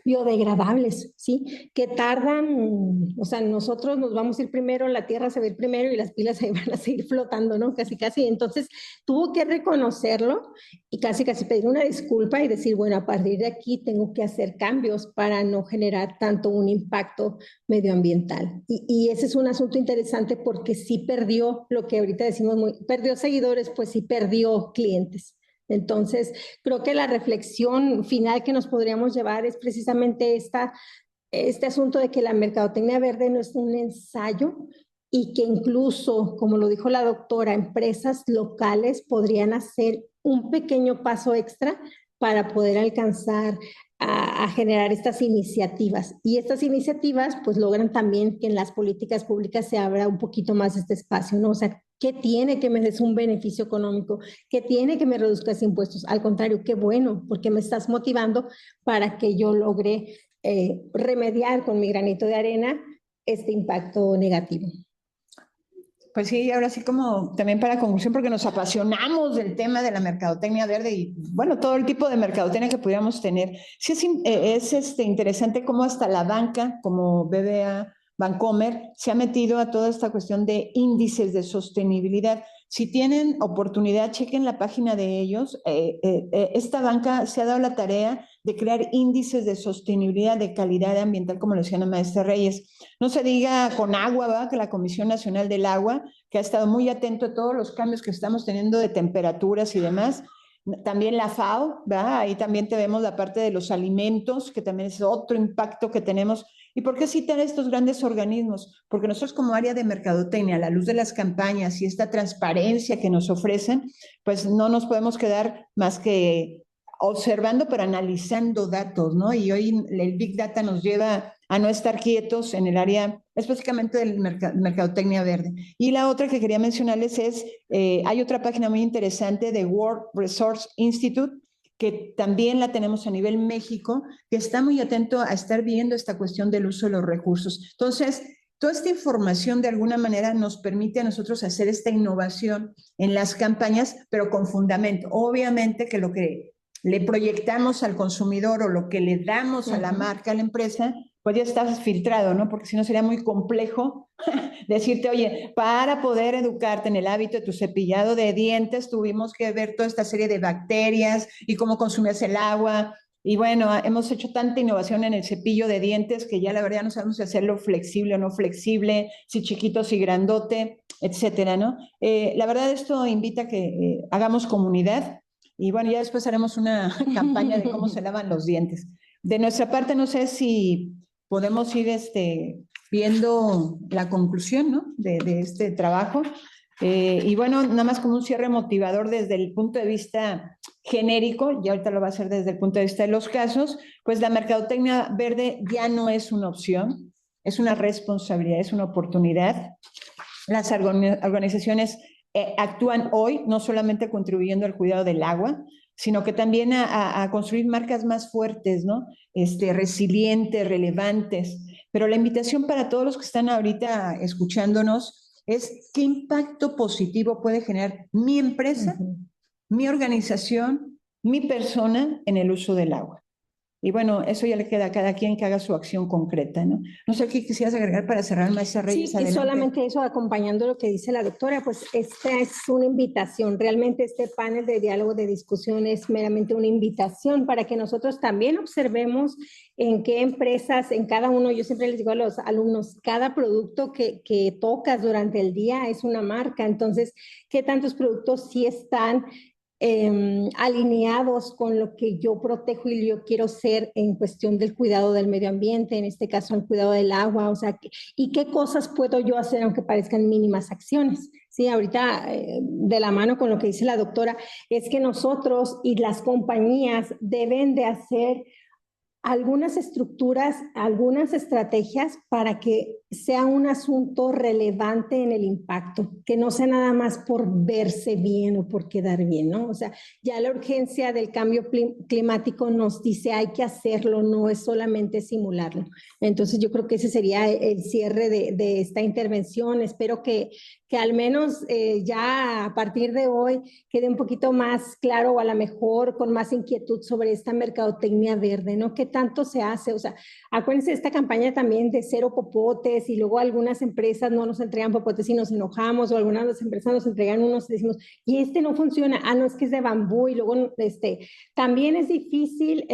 biodegradables, ¿sí? Que tardan, o sea, nosotros nos vamos a ir primero, la Tierra se va a ir primero y las pilas ahí van a seguir flotando, ¿no? Casi, casi. Entonces, tuvo que reconocerlo y casi, casi pedir una disculpa y decir, bueno, a partir de aquí tengo que hacer cambios para no generar tanto un impacto medioambiental. Y ese es un asunto interesante porque sí perdió lo que ahorita decimos, perdió seguidores, pues sí perdió clientes. Entonces, creo que la reflexión final que nos podríamos llevar es precisamente este asunto de que la mercadotecnia verde no es un ensayo y que incluso, como lo dijo la doctora, empresas locales podrían hacer un pequeño paso extra para poder alcanzar a generar estas iniciativas. Y estas iniciativas pues logran también que en las políticas públicas se abra un poquito más este espacio, ¿no? O sea, ¿qué tiene que me des un beneficio económico? ¿Qué tiene que me reduzcas impuestos? Al contrario, qué bueno, porque me estás motivando para que yo logre remediar con mi granito de arena este impacto negativo.
Pues sí, ahora sí como también para conclusión, porque nos apasionamos del tema de la mercadotecnia verde y bueno, todo el tipo de mercadotecnia que pudiéramos tener. Sí es interesante cómo hasta la banca, como BBA, Bancomer, se ha metido a toda esta cuestión de índices de sostenibilidad. Si tienen oportunidad, chequen la página de ellos. Esta banca se ha dado la tarea de crear índices de sostenibilidad de calidad ambiental, como lo decía la maestra Reyes. No se diga con agua, ¿verdad? Que la Comisión Nacional del Agua, que ha estado muy atento a todos los cambios que estamos teniendo de temperaturas y demás. También la FAO, ¿verdad? Ahí también tenemos la parte de los alimentos, que también es otro impacto que tenemos. ¿Y por qué citar estos grandes organismos? Porque nosotros como área de mercadotecnia, a la luz de las campañas y esta transparencia que nos ofrecen, pues no nos podemos quedar más que observando, pero analizando datos, ¿no? Y hoy el Big Data nos lleva a no estar quietos en el área específicamente del mercadotecnia verde. Y la otra que quería mencionarles es, hay otra página muy interesante de World Resource Institute, que también la tenemos a nivel México, que está muy atento a estar viendo esta cuestión del uso de los recursos. Entonces, toda esta información de alguna manera nos permite a nosotros hacer esta innovación en las campañas, pero con fundamento. Obviamente que lo que le proyectamos al consumidor o lo que le damos a la marca, a la empresa, pues ya está filtrado, ¿no? Porque si no sería muy complejo decirte, oye, para poder educarte en el hábito de tu cepillado de dientes, tuvimos que ver toda esta serie de bacterias y cómo consumías el agua. Y bueno, hemos hecho tanta innovación en el cepillo de dientes que ya la verdad no sabemos si hacerlo flexible o no flexible, si chiquito, si grandote, etcétera, ¿no? La verdad esto invita a que hagamos comunidad y bueno, ya después haremos una campaña de cómo se lavan los dientes. De nuestra parte, no sé si podemos ir viendo la conclusión, ¿no? de este trabajo. Y bueno, nada más como un cierre motivador desde el punto de vista genérico, y ahorita lo va a hacer desde el punto de vista de los casos, pues la mercadotecnia verde ya no es una opción, es una responsabilidad, es una oportunidad. Las organizaciones actúan hoy no solamente contribuyendo al cuidado del agua, sino que también a construir marcas más fuertes, ¿no? Resilientes, relevantes. Pero la invitación para todos los que están ahorita escuchándonos es qué impacto positivo puede generar mi empresa, mi organización, mi persona en el uso del agua. Y bueno, eso ya le queda a cada quien que haga su acción concreta, ¿no? No sé qué quisieras agregar para cerrar, maestra Reyes.
Sí, y solamente eso, acompañando lo que dice la doctora, pues esta es una invitación. Realmente este panel de diálogo, de discusión es meramente una invitación para que nosotros también observemos en qué empresas, en cada uno, yo siempre les digo a los alumnos, cada producto que tocas durante el día es una marca. Entonces, ¿qué tantos productos sí están alineados con lo que yo protejo y yo quiero ser en cuestión del cuidado del medio ambiente, en este caso el cuidado del agua, o sea, y qué cosas puedo yo hacer aunque parezcan mínimas acciones? Sí, ahorita de la mano con lo que dice la doctora, es que nosotros y las compañías deben de hacer algunas estructuras, algunas estrategias para que sea un asunto relevante en el impacto, que no sea nada más por verse bien o por quedar bien, ¿no? O sea, ya la urgencia del cambio climático nos dice hay que hacerlo, no es solamente simularlo. Entonces yo creo que ese sería el cierre de esta intervención. Espero que al menos ya a partir de hoy quede un poquito más claro o a lo mejor con más inquietud sobre esta mercadotecnia verde, ¿no? ¿Qué tanto se hace? O sea, acuérdense de esta campaña también de cero popotes y luego algunas empresas no nos entregan popotes y nos enojamos o algunas de las empresas nos entregan unos y decimos, y este no funciona, no, es que es de bambú y luego también es difícil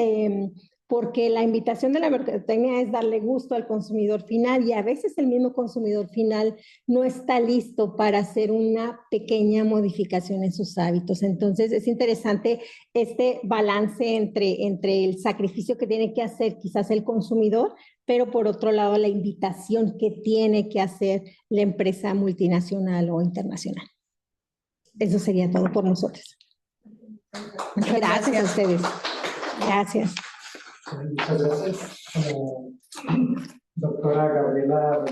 porque la invitación de la mercadotecnia es darle gusto al consumidor final y a veces el mismo consumidor final no está listo para hacer una pequeña modificación en sus hábitos. Entonces es interesante este balance entre el sacrificio que tiene que hacer quizás el consumidor, pero por otro lado la invitación que tiene que hacer la empresa multinacional o internacional. Eso sería todo por nosotros.
Muchas
Gracias a ustedes. Gracias.
Muchas gracias. Doctora Gabriela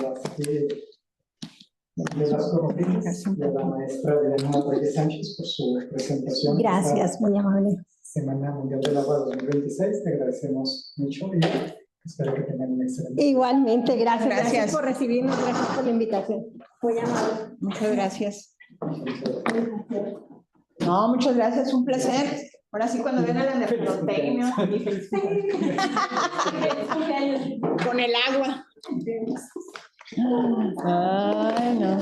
Velasco Rodríguez y a la maestra Diana Reyes Sánchez por su presentación.
Gracias, muy amable.
Semana Mundial del Agua 2026. Te agradecemos mucho y espero que tengan un excelente.
Igualmente, gracias.
Gracias.
Gracias por recibirnos, gracias por la invitación. Muy amable.
Muchas gracias. No, muchas gracias, un placer. Ahora sí, cuando viene la mercadotecnia. Con el agua. Ay, no.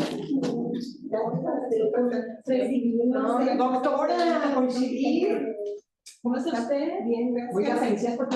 Doctora, coincidir. ¿Cómo está usted? Bien, gracias.
Gracias por